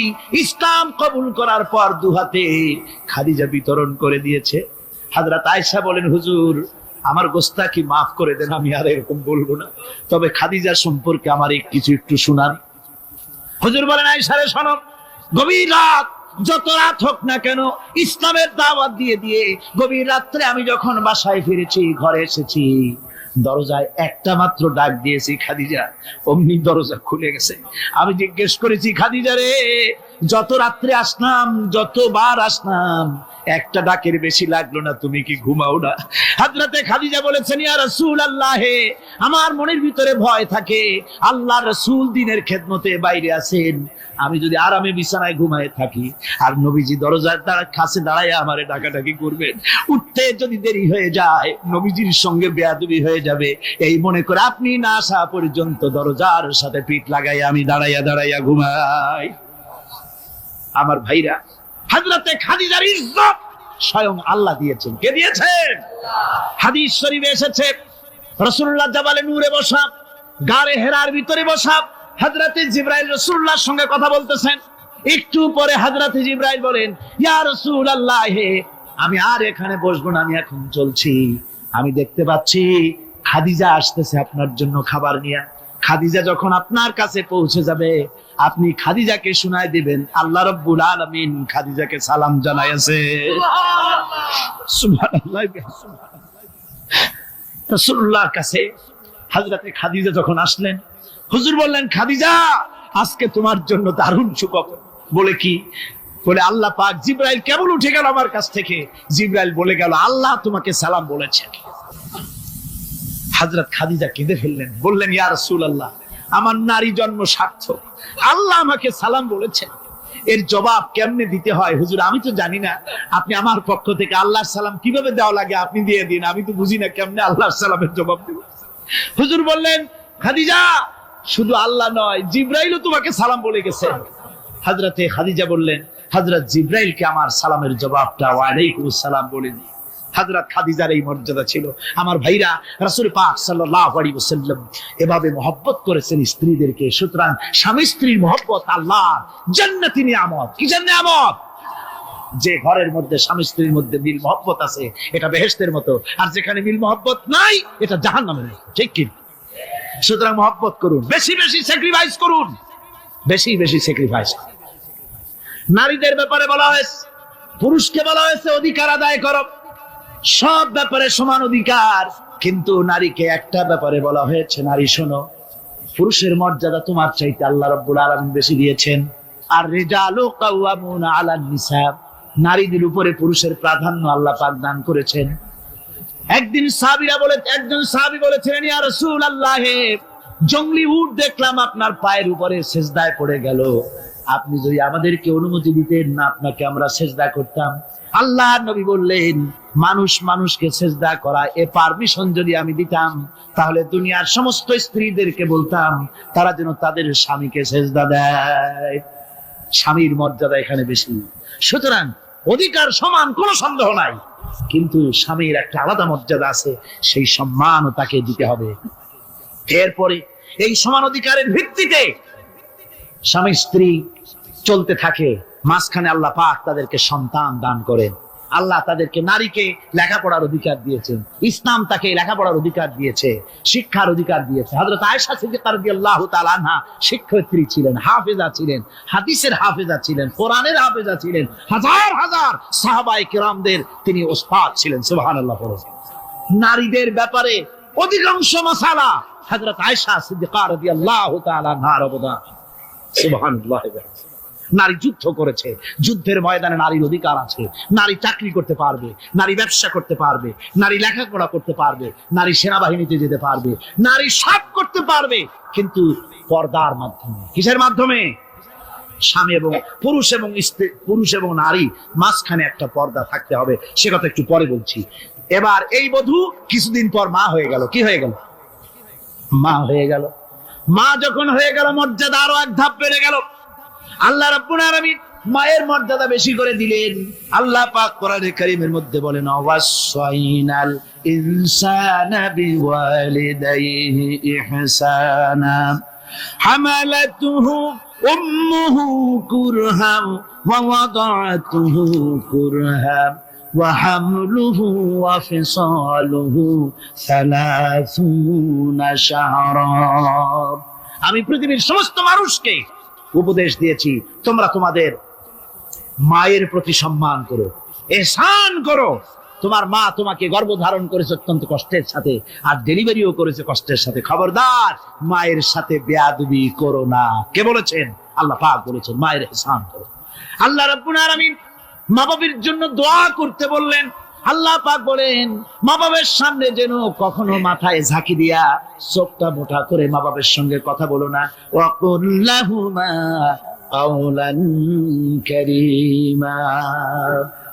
ইসলাম কবুল করার পর দুহাতে খাদিজা বিতরণ করে দিয়েছে। হযরত আয়েশা বলেন, হুজুর আমার গোস্তাকি মাফ করে দেন, আমি আর এরকম বলবো না, তবে খাদিজার সম্পর্কে আমার কিছু একটু শোনান। হুজুর বলেন, আয়েশা রে শোনো, গভীর রাত, যত রাত হোক না কেন, ইসলামের দাওয়াত দিয়ে দিয়ে গভীর রাত্রে আমি যখন বাসায় ফিরেছি, ঘরে এসেছি, দরজায় একটা মাত্র ডাক দিয়েছি, খাদিজা, অমনি দরজা খুলে গেছে। আমি জিজ্ঞেস করেছি, খাদিজা রে, যত রাত্রে আসলাম, যতবার আসলাম, একটা ডাকের বেশি লাগলো না, তুমি কি ঘুমাও না? হযরতে খাদিজা বলেছেন, ইয়া রাসূলুল্লাহ, আমার মনের ভিতরে ভয় থাকে, আল্লাহ রাসূল দ্বীনের খেদমতে বাইরে আছেন, আমি যদি আরামে বিছানায় ঘুমায় থাকি আর নবীজি দরজার কাছে দাঁড়ায় আমারে ডাকাডাকি করবেন, উঠতে যদি দেরি হয়ে যায় নবীজির সঙ্গে বেয়াদবি হয়ে যাবে, এই মনে করে আপনি না আসা পর্যন্ত দরজার সাথে পিঠ লাগাই আমি দাঁড়াইয়া দাঁড়াইয়া ঘুমাই। আমার ভাইরা, হযরতে খাদিজার ইজ্জত স্বয়ং আল্লাহ দিয়েছেন। কে দিয়েছেন? হাদিস শরীফে এসেছে, রাসূলুল্লাহ জাবালে নূরে বসা, গারে হেরার ভিতরে বসা, হযরতে জিবরাইল রাসূলুল্লাহর সঙ্গে কথা বলতেছেন। একটু পরে হযরতে জিবরাইল বলেন, ইয়া রাসূলুল্লাহ, আমি আর এখানে বসবো না, আমি এখন চলছি, আমি দেখতে পাচ্ছি খাদিজা আসতেছে আপনার জন্য খাবার নিয়ে। খাদিজা যখন আপনার কাছে পৌঁছে যাবে, আপনি খাদিজাকে শুনায় দিবেন, আল্লাহ রাব্বুল আলামিন খাদিজাকে সালাম জানাইছে। সুবহানাল্লাহ। রাসূলুল্লাহর কাছে হযরতে খাদিজা যখন আসলেন, হুজুর বললেন, খাদিজা, আজকে তোমার জন্য দারুণ সুখবর। বলে কি? বলে আল্লাহ পাক জিবরাইল কেবল উঠে গেল আমার কাছ থেকে, জিবরাইল বলে গেল আল্লাহ তোমাকে সালাম বলেছেন। হযরত খাদিজা কেঁদে ফেললেন, বললেন ইয়া রাসূলুল্লাহ, আমার নারী জন্ম সার্থক, আল্লাহ আমাকে সালাম বলেছেন, এর জবাব কেমনে দিতে হয় হুজুর? আমি তো জানি না, আপনি আমার পক্ষ থেকে আল্লাহর সালাম কিভাবে দেওয়া লাগে আপনি দিয়ে দিন, আমি তো বুঝি না কেমনে আল্লাহর সালামের জবাব দেব। হুজুর বললেন খাদিজা, শুধু আল্লাহ নয়, জিবরাইলও তোমাকে সালাম বলে গেছে। হযরতে খাদিজা বললেন, হযরত জিবরাইলকে আমার সালামের জবাবটা ওয়ালাইকুমুস সালাম বলে দিই। হযরত খাদিজার এই মর্যাদা ছিল। আমার ভাইরা, রাসূল পাক সাল্লাল্লাহু আলাইহি ওয়াসাল্লাম এভাবে মহব্বত করেছেন স্ত্রীদেরকে। সুতরাং স্বামী স্ত্রীর মহব্বত আল্লাহর জান্নাতি নিয়ামত। কি নিয়ামত? যে ঘরের মধ্যে স্বামী স্ত্রীর মধ্যে মিল মহব্বত আছে এটা বেহেশতের মতো, আর যেখানে মিল মহব্বত নাই এটা জাহান্নামের মতো। ঠিক কি? সুতরাং মহব্বত করুন, বেশি বেশি স্যাক্রিফাইস করুন, বেশি বেশি স্যাক্রিফাইস। নারীদের ব্যাপারে বলা হয়েছে, পুরুষকে বলা হয়েছে অধিকার আদায় করো, সব ব্যাপারে সমান অধিকার। কিন্তু নারীকে একটা ব্যাপারে বলা হয়েছে, নারী শোনো, পুরুষের মর্যাদা তোমার চাইতে আল্লাহ রাব্বুল আলামিন বেশি দিয়েছেন। আর রিজালু কাওয়ামুনা আলান নিসা, নারীদের উপরে পুরুষের প্রাধান্য আল্লাহ পাক দান করেছেন। একজন সাহাবী বলেছিলেন, ইয়া রাসূলুল্লাহ, জংলি উট দেখলাম আপনার পায়ের উপরে সিজদায় পড়ে গেল, আপনি যদি আমাদেরকে অনুমতি দিতেন না আপনাকে আমরা সিজদা করতাম। আল্লাহর নবী বললেন, মানুষ মানুষকে সিজদা করা এ পারমিশন যদি আমি দিতাম তাহলে দুনিয়ার সমস্ত স্ত্রীদেরকে বলতাম তারা যেন তাদের স্বামীকে সিজদা দেয়। স্বামীর মর্যাদা এখানে বেশি। সুতরাং অধিকার সমান, কোনো সন্দেহ নাই, কিন্তু স্বামীর একটা আলাদা মর্যাদা আছে, সেই সম্মানও তাকে দিতে হবে। এরপরে এই সমান অধিকারের ভিত্তিতে স্বামী স্ত্রী চলতে থাকে, মাঝখানে আল্লাহ পাক তাদেরকে সন্তান দান করেন। আল্লাহ তাদেরকে, নারীকে লেখাপড়ার অধিকার দিয়েছেন, ইসলাম তাকে লেখাপড়ার অধিকার দিয়েছে, শিক্ষার অধিকার দিয়েছে। হযরত আয়েশা সিদ্দিকা রাদিয়াল্লাহু তাআলা আনহা শিক্ষয়িত্রী ছিলেন, হাফেজা ছিলেন, হাদিসের হাফেজা ছিলেন, কোরআনের হাফেজা ছিলেন, হাজার হাজার সাহাবায়ে কিরামদের তিনি ওস্তাদ ছিলেন। সুবহানাল্লাহ। নারীদের ব্যাপারে অধিকাংশ মাসালা হযরত আয়েশা সিদ্দিকা রাদিয়াল্লাহু তাআলা আনহার অবদান। সুবহানাল্লাহ। নারী যুদ্ধ করেছে, যুদ্ধের ময়দানে নারীর অধিকার আছে। নারী চাকরি করতে পারবে, নারী ব্যবসা করতে পারবে, নারী লেখাপড়া করতে পারবে, নারী সেনাবাহিনীতে যেতে পারবে, নারী সব করতে পারবে, কিন্তু পর্দার মাধ্যমে। কিসের মাধ্যমে? স্বামী এবং পুরুষ এবং স্ত্রী, পুরুষ এবং নারী মাঝখানে একটা পর্দা থাকতে হবে। সে কথা একটু পরে বলছি। এবার এই বধূ কিছুদিন পর মা হয়ে গেল। কি হয়ে গেল? মা হয়ে গেল। মা যখন হয়ে গেল, মর্যাদা আরো এক ধাপ বেড়ে গেল। আল্লাহ রাব্বুল আলামিন মায়ের মর্যাদা বেশি করে দিলেন। আল্লাহ পাক কোরআনে কারীমের মধ্যে বলেন, ওয়াসাইনাল ইনসানা বিওয়ালিদাইহি ইহসানা হামালাতুহু উম্মুহু কুরহাম ওয়া ওয়াদাআতুহু কুরহাম ওয়া হামলুহু ওয়া ফিসালুহু 30 শাহরা। আমি পৃথিবীর সমস্ত মানুষকে উপদেশ দিয়েছি, তোমরা তোমাদের মায়ের প্রতি সম্মান করো, ইহসান করো। তোমার মা তোমাকে গর্ভধারণ করেছে অত্যন্ত কষ্টের সাথে, আর ডেলিভারিও করেছে কষ্টের সাথে। খবরদার মায়ের সাথে বেয়াদবি করো না। কে বলেছেন? আল্লাহ পাক বলেছেন, মায়ের ইহসান করো। আল্লাহ রাব্বুল আলামিন মা বাবার জন্য দোয়া করতে বললেন। আল্লাহ পাক বলেন, মা বাবার সামনে যেন কখনো মাথায় ঝাঁকি দিয়া চোখটা মোটা করে মা বাবার সঙ্গে কথা বলো না। ওয়াকুল লাহুমা কাওলান কারীমা।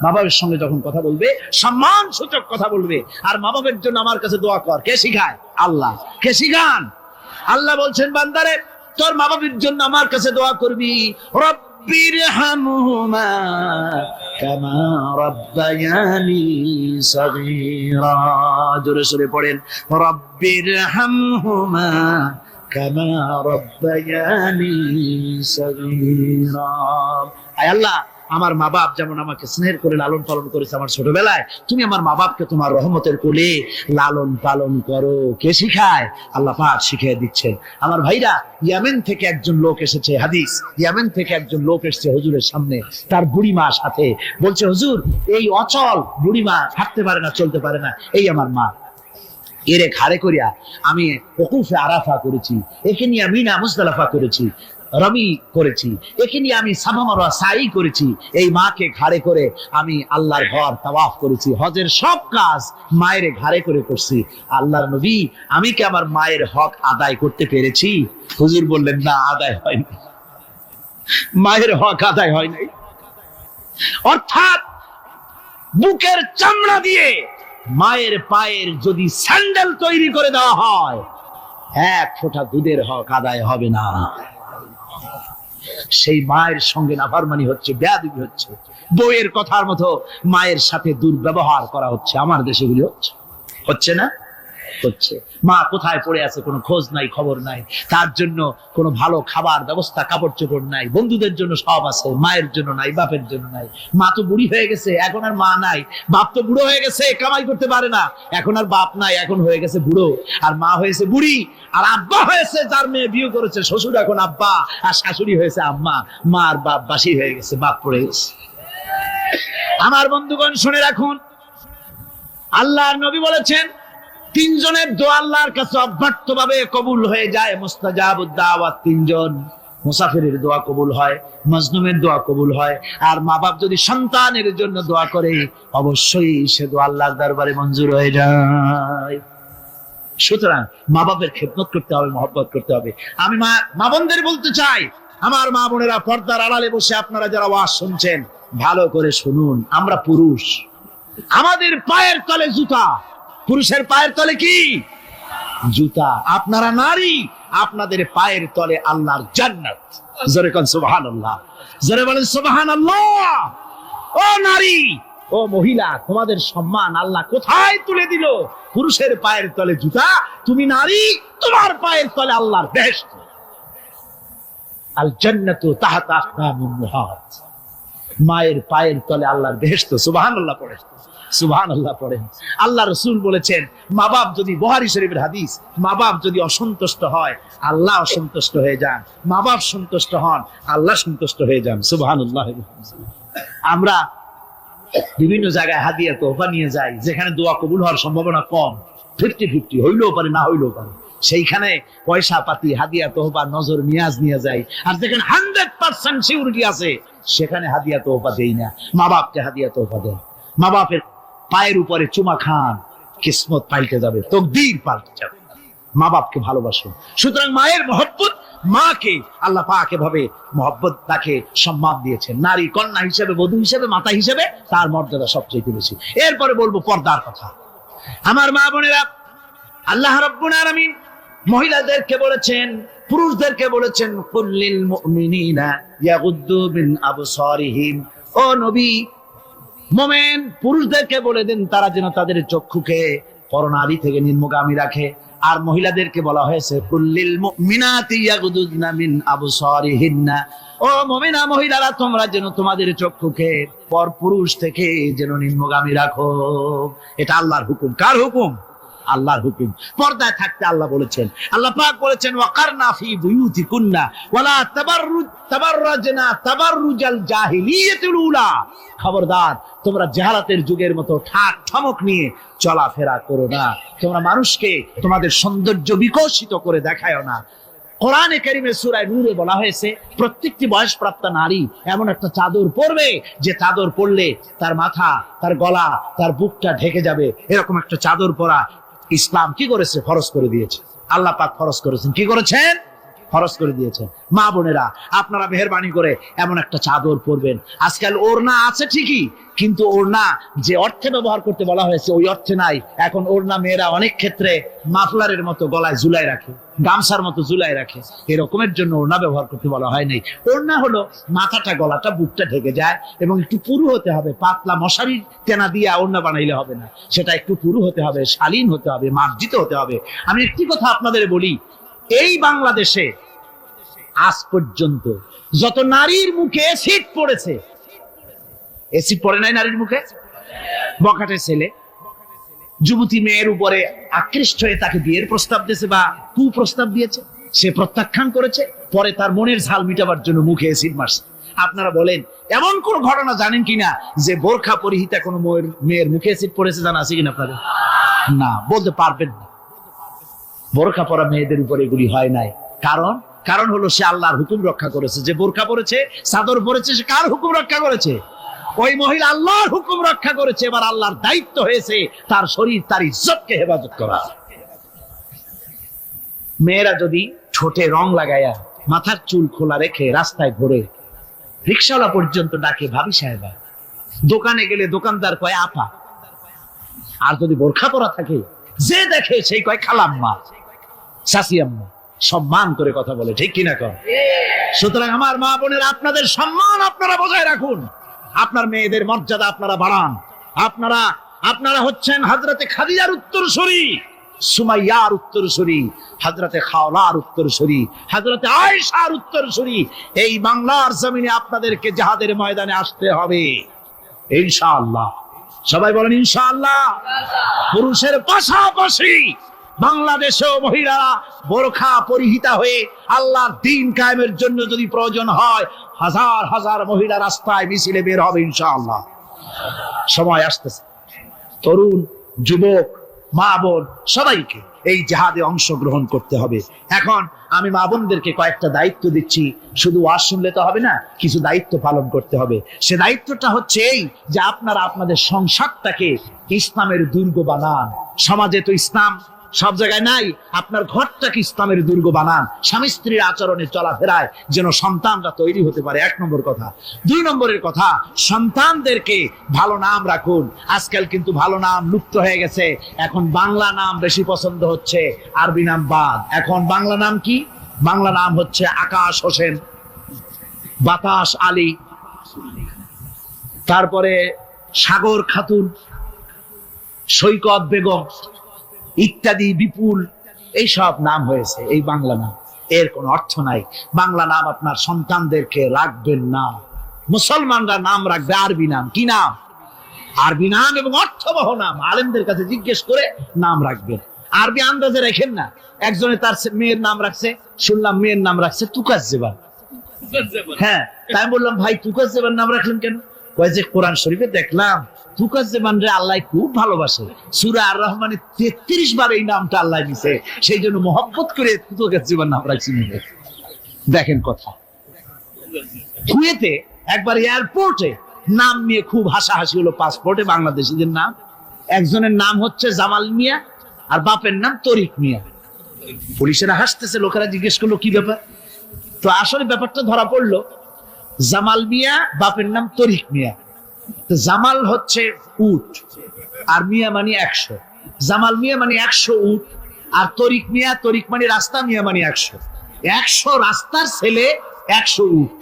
মা বাবার সঙ্গে যখন কথা বলবে সম্মান সূচক কথা বলবে। আর মা বাবার জন্য আমার কাছে দোয়া কর। কে শিখায়? আল্লাহ। কে শিখান? আল্লাহ বলছেন, বান্দারে তোর মা বাবার জন্য আমার কাছে দোয়া করবি। রব্বিরহামহুমা কামা রাব্বায়ানি সগীরা। জোরে সোরে পড়েন, রব্বিরহামহুমা কামা রাব্বায়ানি সগীরা। আয় আল্লাহ, আমার মা বাপ যেমন আমাকে স্নেহ করে লালন পালন করেছে আমার ছোটবেলায়, তুমি আমার মা বাপকে তোমার রহমতের কোলে লালন পালন করো। কে শিখায়? আল্লাহ পাক শিখিয়ে দিচ্ছেন। আমার ভাইরা, ইয়েমেন থেকে একজন লোক এসেছে। হাদিস, ইয়েমেন থেকে একজন লোক এসেছে হুজুরের সামনে, তার বুড়ি মা সাথে। বলছে, হুজুর, এই অচল বুড়ি মা হাঁটতে পারে না, চলতে পারে না, এই আমার মা। এরে ঘাড়ে করিয়া আমি ওকুফে আরাফা করেছি, একে নিয়ে মিনা মুজদালিফা করেছি, রমি করেছি, একে নিয়ে আমি সাফা মারওয়া সাই করেছি। এই মাকে ঘাড়ে করে আমি আল্লাহর ঘর তাওয়াফ করেছি, হজের সব কাজ মায়ের ঘাড়ে করে করছি। আল্লাহর নবী, আমি কি আমার মায়ের হক আদায় করতে পেরেছি? হুজুর বললেন, না, আদায় হয়নি, মায়ের হক আদায় হয় নাই। অর্থাৎ বুকের চামড়া দিয়ে মায়ের পায়ের যদি স্যান্ডেল তৈরি করে দেওয়া হয়, এক ফোঁটা দুধের হক আদায় হবে না। সেই মায়ের সঙ্গে নাফরমানি হচ্ছে, বেয়াদবি হচ্ছে, বউয়ের কথার মতো মায়ের সাথে দুর্ব্যবহার করা হচ্ছে। আমার দেশেগুলি হচ্ছে না? হচ্ছে। মা কোথায় পড়ে আছে কোনো খোঁজ নাই, খবর নাই। তার জন্য কোনো ভালো খাবার ব্যবস্থা, কাপড় চোপড় নাই। বন্ধুদের জন্য সব আছে, মায়ের জন্য নাই, বাপের জন্য নাই। মা তো বুড়ি হয়ে গেছে, এখন আর মা নাই। বাপ তো বুড়ো হয়ে গেছে, কামাই করতে পারে না, এখন আর বাপ নাই, এখন হয়ে গেছে বুড়ো। আর মা হয়েছে বুড়ি। আর আব্বা হয়েছে, যার মেয়ে বিয়ে করেছে শ্বশুর এখন আব্বা, আর শাশুড়ি হয়েছে আম্মা। মা আর বাপ বাসি হয়ে গেছে, বাপ পড়ে গেছে। আমার বন্ধুগণ, শুনে রাখুন, আল্লাহর নবী বলেছেন, তিনজনের দোয়া আল্লাহর কাছে অব্যর্থভাবে কবুল হয়ে যায়। মুস্তাজাবুদ দাওয়াত তিনজন। মুসাফিরের দোয়া কবুল হয়, মজলুমের দোয়া কবুল হয়, আর মা বাপ যদি সন্তানের জন্য দোয়া করে, অবশ্যই সে দোয়া আল্লাহর দরবারে মঞ্জুর হয়ে যায়। সুতরাং মা বাপের খেদমত করতে হবে, মহব্বত করতে হবে। আমি মা বোনদের বলতে চাই, আমার মা বোনেরা, পর্দার আড়ালে বসে আপনারা যারা ওয়াজ শুনছেন, ভালো করে শুনুন। আমরা পুরুষ, আমাদের পায়ের তলে জুতা। পুরুষের পায়ের তলে কি? জুতা। আপনারা নারী, আপনাদের পায়ের তলে আল্লাহর জান্নাত। জোরে কোন সুবহানাল্লাহ, জোরে বলেন সুবহানাল্লাহ। ও নারী, ও মহিলা, তোমাদের সম্মান আল্লাহ কোথায় তুলে দিল? পুরুষের পায়ের তলে জুতা, তুমি নারী, তোমার পায়ের তলে আল্লাহর বেহেশত। আল জান্নাতু তাহতা আকদামিন মুহাত। মায়ের পায়ের তলে আল্লাহর বেহেশত। সুবহানাল্লাহ পড়ে, সুবহানাল্লাহ পড়েন। আল্লাহ রাসূল বলেছেন, মা বাপ যদি, বুখারী শরীফের হাদিস, মা বাপ যদি অসন্তুষ্ট হয়, আল্লাহ অসন্তুষ্ট হয়ে যান। মা বাপ সন্তুষ্ট হন, আল্লাহ সন্তুষ্ট হয়ে যান। সুবহানাল্লাহ। আমরা বিভিন্ন জায়গায় হাদিয়া তোহফা নিয়ে যাই, যেখানে দোয়া কবুল হওয়ার সম্ভাবনা কম, 50-50, হইলেও পারে, না হইলেও পারে। সেইখানে পয়সা পাতি, হাদিয়া তোহফা, নজর নিয়াজ নিয়ে যাই। আর যেখানে 100% সিউরিটি আছে, সেখানে হাদিয়া তোহফা দেই না। মা বাপকে হাদিয়া তোহফা দেয়। মা বাপের পায়ের উপরে চুমা খান, কিসমত পাল্টে যাবে, তকদীর পাল্টে যাবে। মা বাপকে ভালোবাসুন। সুতরাং মায়ের মহব্বত, মাকে আল্লাহ পাক এভাবে মহব্বত, তাকে সম্মান দিয়েছেন। নারী কন্যা হিসেবে, বধূ হিসেবে, মাতা হিসেবে তার মর্যাদা সবচেয়ে বেশি। এরপরে বলবো পর্দার কথা। আমার মা বোনেরা, আল্লাহ রাব্বুল আলামিন মহিলাদেরকে বলেছেন, পুরুষদেরকে বলেছেন, কুল্লিল মুমিনিনা ইয়াগুদ্দু মিন আবসারিহিম। ও নবী, মোমেন পুরুষদেরকে বলে দেন, তারা যেন তাদের চক্ষুকে পরনারী থেকে নিম্নগামী রাখে। আর মহিলাদেরকে বলা হয়েছে, কুল্লিল মুমিনাতি ইয়াগুদুনা মিন আবসারিহিন্না। ও মুমিনা মহিলারা, তোমরা যেন তোমাদের চক্ষুকে পর পুরুষ থেকে যেন নিম্নগামী রাখো। এটা আল্লাহর হুকুম। কার হুকুম? আল্লাহর হুকুম। পর্দায় থাকতে আল্লাহ বলেছেন। আল্লাহ পাক বলেছেন, ওয়াকারনা ফি বুয়ুতিকুন্না ওয়ালা তাবাররাজনা তাবাররুজাল জাহিলিয়াতিল উলা। খবরদার, তোমরা জাহালাতের যুগের মতো ঠাক ঠমক নিয়ে চলাফেরা করো না। তোমরা মানুষকে তোমাদের সৌন্দর্য বিকশিত করে দেখায়ও না। কোরআনে কারীমে সূরা নূরে বলা হয়েছে, প্রত্যেকটি বয়সপ্রাপ্ত নারী এমন একটা চাদর পরবে, যে চাদর পরলে তার মাথা, তার গলা, তার বুকটা ঢেকে যাবে। এরকম একটা চাদর পরা ইসলাম কি করেছে? ফরজ করে দিয়েছে। আল্লাহ পাক ফরজ করেছেন। কি করেছেন? ফরজ করে দিয়েছেন। মা বোনেরা, আপনারা মেহেরবানি করে এমন একটা চাদর পরবেন। আজকাল ওড়না আছে ঠিকই, কিন্তু ওড়না যে অর্থে ব্যবহার করতে বলা হয়েছে ওই অর্থে নাই। এখন ওড়না মেয়েরা অনেক ক্ষেত্রে মাফলারের মতো গলায় ঝুলাই রাখে, গামছার মতো ঝুলাই রাখে। এরকমের জন্য ওড়না ব্যবহার করতে বলা হয় নাই। ওড়না হলো মাথাটা, গলাটা, বুকটা ঢেকে যায় এবং একটু পুরু হতে হবে। পাতলা মশারি টেনা দিয়ে ওড়না বানাইলে হবে না, সেটা একটু পুরু হতে হবে, শালীন হতে হবে, মার্জিত হতে হবে। আমি একটি কথা আপনাদের বলি, এই বাংলাদেশে আজ পর্যন্ত যত নারীর মুখে এসিড পড়েছে, এসিড পড়ে নাই নারীর মুখে? বখাটে ছেলে যুবতী মেয়ের উপরে আকৃষ্ট হয়ে তাকে বিয়ের প্রস্তাব দিয়েছে বা কুপ্রস্তাব দিয়েছে, সে প্রত্যাখ্যান করেছে, পরে তার মনের ঝাল মিটাবার জন্য মুখে এসিড মারছে। আপনারা বলেন, এমন কোন ঘটনা জানেন কিনা যে বোরখা পরিহিতা কোনো মেয়ের মুখে এসিড পড়েছে? জানা আছে কিনা আপনাদের? না, বলতে পারবেন না। বোরকা পরা মেয়েদের উপরে এগুলি হয় নাই। কারণ হলো সে আল্লাহর হুকুম রক্ষা করেছে। যে বোরকা পরেছে, চাদর পরেছে, সে কার হুকুম রক্ষা করেছে? ওই মহিলা আল্লাহর হুকুম রক্ষা করেছে। এবার আল্লাহর দায়িত্ব হয়েছে তার শরীর, তার ইজ্জতকে হেফাজত করা। মেয়েরা যদি ঠোঁটে রং লাগাইয়া মাথার চুল খোলা রেখে রাস্তায় ঘোরে, রিক্সাওয়ালা পর্যন্ত ডাকে ভাবি সাহেবা, দোকানে গেলে দোকানদার কয় আপা, আর যদি বোরখা পরা থাকে যে দেখে সেই কয় খালাম্মা, চাচি আম্মা, সম্মান করে কথা বলে, ঠিক কিনা কর? সুতরাং আমার মা বোনের, আপনাদের সম্মান আপনারা বজায় রাখুন, আপনার মেয়েদের মর্যাদা আপনারা বাড়ান। আপনারা হচ্ছেন হযরতে খাদিজার উত্তরসূরি, সুমাইয়ার উত্তরসূরি, হযরতে খাওলার উত্তরসূরি, হযরতে আয়েশার উত্তরসূরি। এই বাংলার জমিনে আপনাদেরকে জিহাদের ময়দানে আসতে হবে ইনশাআল্লাহ। সবাই বলেন ইনশাআল্লাহ। পুরুষের পাশাপাশি বাংলাদেশেও মহিলারা বোরখা পরিহিতা হয়ে আল্লাহর দ্বীন কায়েমের জন্য যদি প্রয়োজন হয়, হাজার হাজার মহিলা রাস্তায় মিছিলে বের হবে ইনশাআল্লাহ। সময় আসতেছে, তরুণ, যুবক, মা বোন সবাইকে এই জিহাদে অংশগ্রহণ করতে হবে। এখন আমি মা বোনদেরকে কয়েকটা দায়িত্ব দিচ্ছি। শুধু ওয়াজ শুনলে তো হবে না, কিছু দায়িত্ব পালন করতে হবে। সে দায়িত্বটা হচ্ছে এই যে আপনারা আপনাদের সংসারটাকে ইসলামের দুর্গ বানান। সমাজে তো ইসলাম সব জায়গায় নাই, আপনার ঘরটাকে ইসলামের দুর্গ বানান। স্বামী স্ত্রীর আচরণে চলাফেরায় যেন সন্তানরা তৈরি হতে পারে, 1 নম্বর কথা। 2 নম্বরের কথা, সন্তানদেরকে ভালো নাম রাখুন। আজকাল কিন্তু ভালো নাম লুপ্ত হয়ে গেছে, এখন বাংলা নাম বেশি পছন্দ হচ্ছে, আরবি নাম বাদ। এখন বাংলা নাম কি? বাংলা নাম হচ্ছে আকাশ হোসেন, বাতাস আলী, তারপরে সাগর খাতুন, সৈকত বেগম ইত্যাদি, বিপুল, এই সব নাম হয়েছে এই বাংলা নাম। এর কোনো অর্থ নাই। বাংলা নাম আপনার সন্তানদেরকে রাখবেন না। মুসলমানরা নাম রাখবে আরবি নাম। কি নাম? আরবি নাম এবং অর্থবহ নাম। আলেমদের কাছে জিজ্ঞেস করে নাম রাখবেন। আরবি আন্দাজে রাখেন না। একজনে তার মেয়ের নাম রাখছে, শুনলাম মেয়ের নাম রাখছে তুকাজ্জেবান। হ্যাঁ, তাই বললাম ভাই তুকাজ্জেবান নাম রাখলেন কেন? কয় যে কোরআন শরীফে দেখলাম তুকাজ্জেবান রে আল্লাহ খুব ভালোবাসে, সূরা আর রহমানে 33 বার এই নামটা আল্লাহ দিয়েছে, সেই জন্য মহব্বত করে তুকাজ্জেবান নাম রাখছি। দেখেন কথা। কুয়েতে একবার এয়ারপোর্টে নাম নিয়ে খুব হাসাহাসি হলো। পাসপোর্টে বাংলাদেশিদের নাম, একজনের নাম হচ্ছে জামাল মিয়া আর বাপের নাম তরিক মিয়া। পুলিশেরা হাসতেছে, লোকেরা জিজ্ঞেস করলো কি ব্যাপার। তো আসলে ব্যাপারটা ধরা পড়লো, জামাল মিয়া বাপের নাম তরিক মিয়া। তো জামাল হচ্ছে উট আর মিয়া মানে 100। জামাল মিয়া মানে 100 উট, আর তরিক মিয়া, তরিক মানে রাস্তা, মিয়া মানে 100। 100 রাস্তার ছেলে, 100 উট।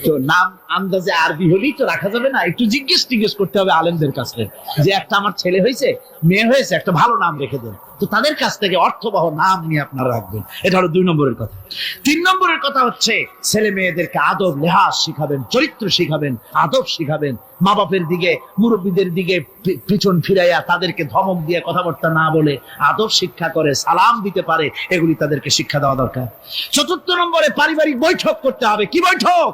তো নাম আন্দাজে আরবি হলেই তো রাখা যাবে না, একটু জিজ্ঞেস করতে হবে আলেমদের কাছে যে একটা আমার ছেলে হয়েছে, মেয়ে হয়েছে, একটা ভালো নাম রেখে দেন। তো তাদের কাছ থেকে অর্থবহ নাম নিয়ে আপনারা রাখবেন। এটা হলো 2 নম্বরের কথা। 3 নম্বরের কথা হচ্ছে ছেলে মেয়েদেরকে আদব লেহাজ শিখাবেন, চরিত্র শিখাবেন, আদব শিখাবেন। মা বাপের দিকে, মুরব্বীদের দিকে পিছন ফিরাইয়া তাদেরকে ধমক দিয়ে কথাবার্তা না বলে আদব শিক্ষা করে, সালাম দিতে পারে, এগুলি তাদেরকে শিক্ষা দেওয়া দরকার। 4 নম্বরে পারিবারিক বৈঠক করতে হবে। কি বৈঠক?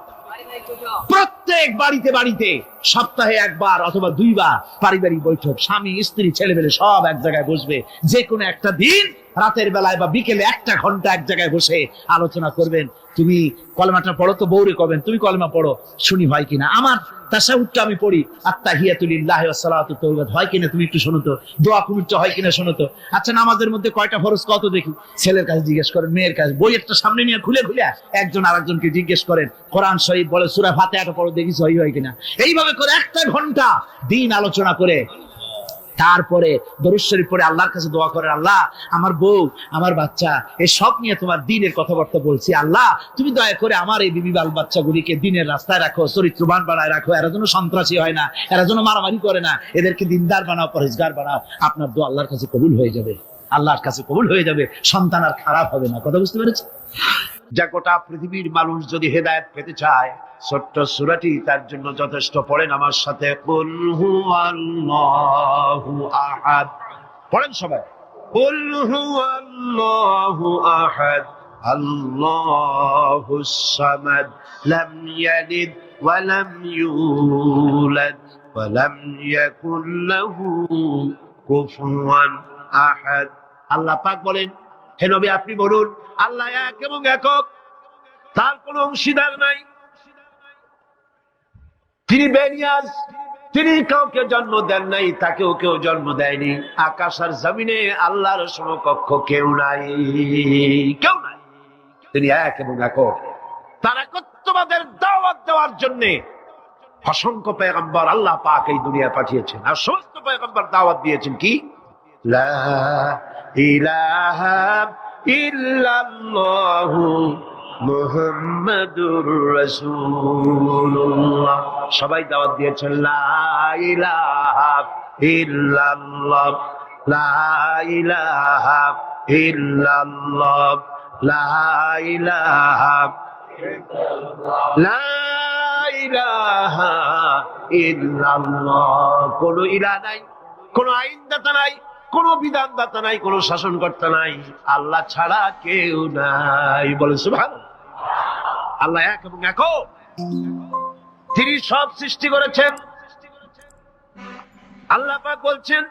প্রত্যেক বাড়িতে সপ্তাহে 1 বার অথবা 2 বার পারিবারিক বৈঠক। স্বামী, স্ত্রী, ছেলেমেয়ে সব এক জায়গায় বসবে। যে কোনো একটা দিন রাতের বেলায় বা বিকেলে 1 ঘন্টা এক জায়গায় বসে আলোচনা করবেন। তুমি কলেমাটা পড়ো, তো বউরে কবেন তুমি কলেমা পড়ো, শুনি হয় কিনা। আমার তাশাহুদটা আমি পড়ি, আত্তাহিয়াতু লিল্লাহি ওয়াস সালাতু তাওয়াত, হয় কিনা তুমি একটু শোনো তো। দোয়া কুনুতটা হয় কিনা শোনো তো। আচ্ছা, নামাজের মধ্যে কয়টা ফরজ কত দেখি। ছেলের কাছে জিজ্ঞেস করেন, মেয়ের কাছে। বই একটা সামনে নিয়ে খুলে একজন আরেকজনকে জিজ্ঞেস করেন। কোরআন শরীফ বলে সূরা ফাতিহাটা পড়ো দেখি সহি হয় কিনা। এইভাবে করে 1 ঘন্টা দিন আলোচনা করে তারপরে দরুদ শরীফ পড়ে আল্লাহর কাছে দোয়া করেন, আল্লাহ আমার বউ, আমার বাচ্চা, এই সব নিয়ে তোমার দ্বীনের কথাবার্তা বলছি। আল্লাহ তুমি দয়া করে আমার এই বিবি বাল বাচ্চাগুলিকে দ্বীনের রাস্তায় রাখো, চরিত্রবান বানায় রাখো, এরা যেন সন্ত্রাসী হয় না, এরা যেন মারামারি করে না, এদেরকে দিনদার বানাও, পরেজগার বানাও। আপনার দোয়া আল্লাহর কাছে কবুল হয়ে যাবে, আল্লাহর কাছে কবুল হয়ে যাবে। সন্তান আর খারাপ হবে না। কথা বুঝতে পেরেছি? যা গোটা পৃথিবীর মানুষ যদি হেদায়েত পেতে চায়, ছোট্ট সূরাটি তার জন্য যথেষ্ট। পড়েন আমার সাথে, কুল হুয়াল্লাহু আহাদ। পড়েন সবাই, কুল হুয়াল্লাহু আহাদ, আল্লাহুস সামাদ, লাম ইয়ালিদ ওয়া লাম ইউলাদ ওয়া লাম ইয়াকুল লাহু কুফুয়ান আহাদ। আল্লাহ পাক বলেন, হে নবী আপনি বলুন আল্লাহ এক এবং একক, তার কোনো অংশীদার নাই, তিনি বেনিয়াজ, তিনি কাউকে জন্ম দেন নাই, তাকেও কেউ জন্ম দেয়নি। আকাশ আর জমিনে আল্লাহর সমকক্ষ কেউ নাই, কেউ নাই। তিনি এক এবং একক। তার একত্ববাদের দাওয়াত দেওয়ার জন্য অসংখ্য পয়গম্বর আল্লাহ পাক এই দুনিয়া পাঠিয়েছেন, আর সমস্ত পয়গম্বর দাওয়াত দিয়েছেন কি লা ইলাহা ইল্লাল্লাহু মুহাম্মাদুর রাসূলুল্লাহ। সবাই দাওয়াত দিয়েছেন লা ইলাহা ইল্লাল্লাহ, লা ইলাহা ইল্লাল্লাহ, লা ইলাহা, লা ইলাহা ইল্লাল্লাহ। কোন ইলাহ নাই, কোন আইনদাতা নাই, কোন বিধানদাতা নাই, কোন শাসনকর্তা নাই, আল্লাহ ছাড়া কেউ নাই। বলে সুবহানাল্লাহ। আল্লাহ এক এবং একক, তিনি সব সৃষ্টি করেছেন। আল্লাহ পাক বলছেন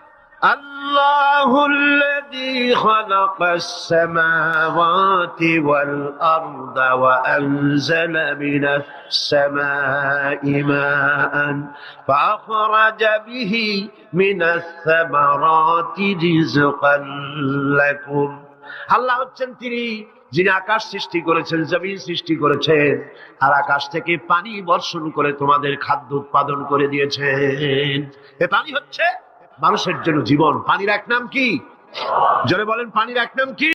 আল্লাহুল্লাযী খালাকাস সামাওয়াতি ওয়াল আরদা ওয়া আনজালা মিনাস সামাই মাআন ফাআখরাজা বিহি মিনাস সামারাতি রিজকান লাকুম। আল্লাহ হচ্ছেন তিনি যিনি আকাশ সৃষ্টি করেছেন, জমিন সৃষ্টি করেছেন, আর আকাশ থেকে পানি বর্ষণ করে তোমাদের খাদ্য উৎপাদন করে দিয়েছেন। এ পানি হচ্ছে মানুষের জন্য জীবন। পানির এক নাম কি? জোরে বলেন, পানির এক নাম কি?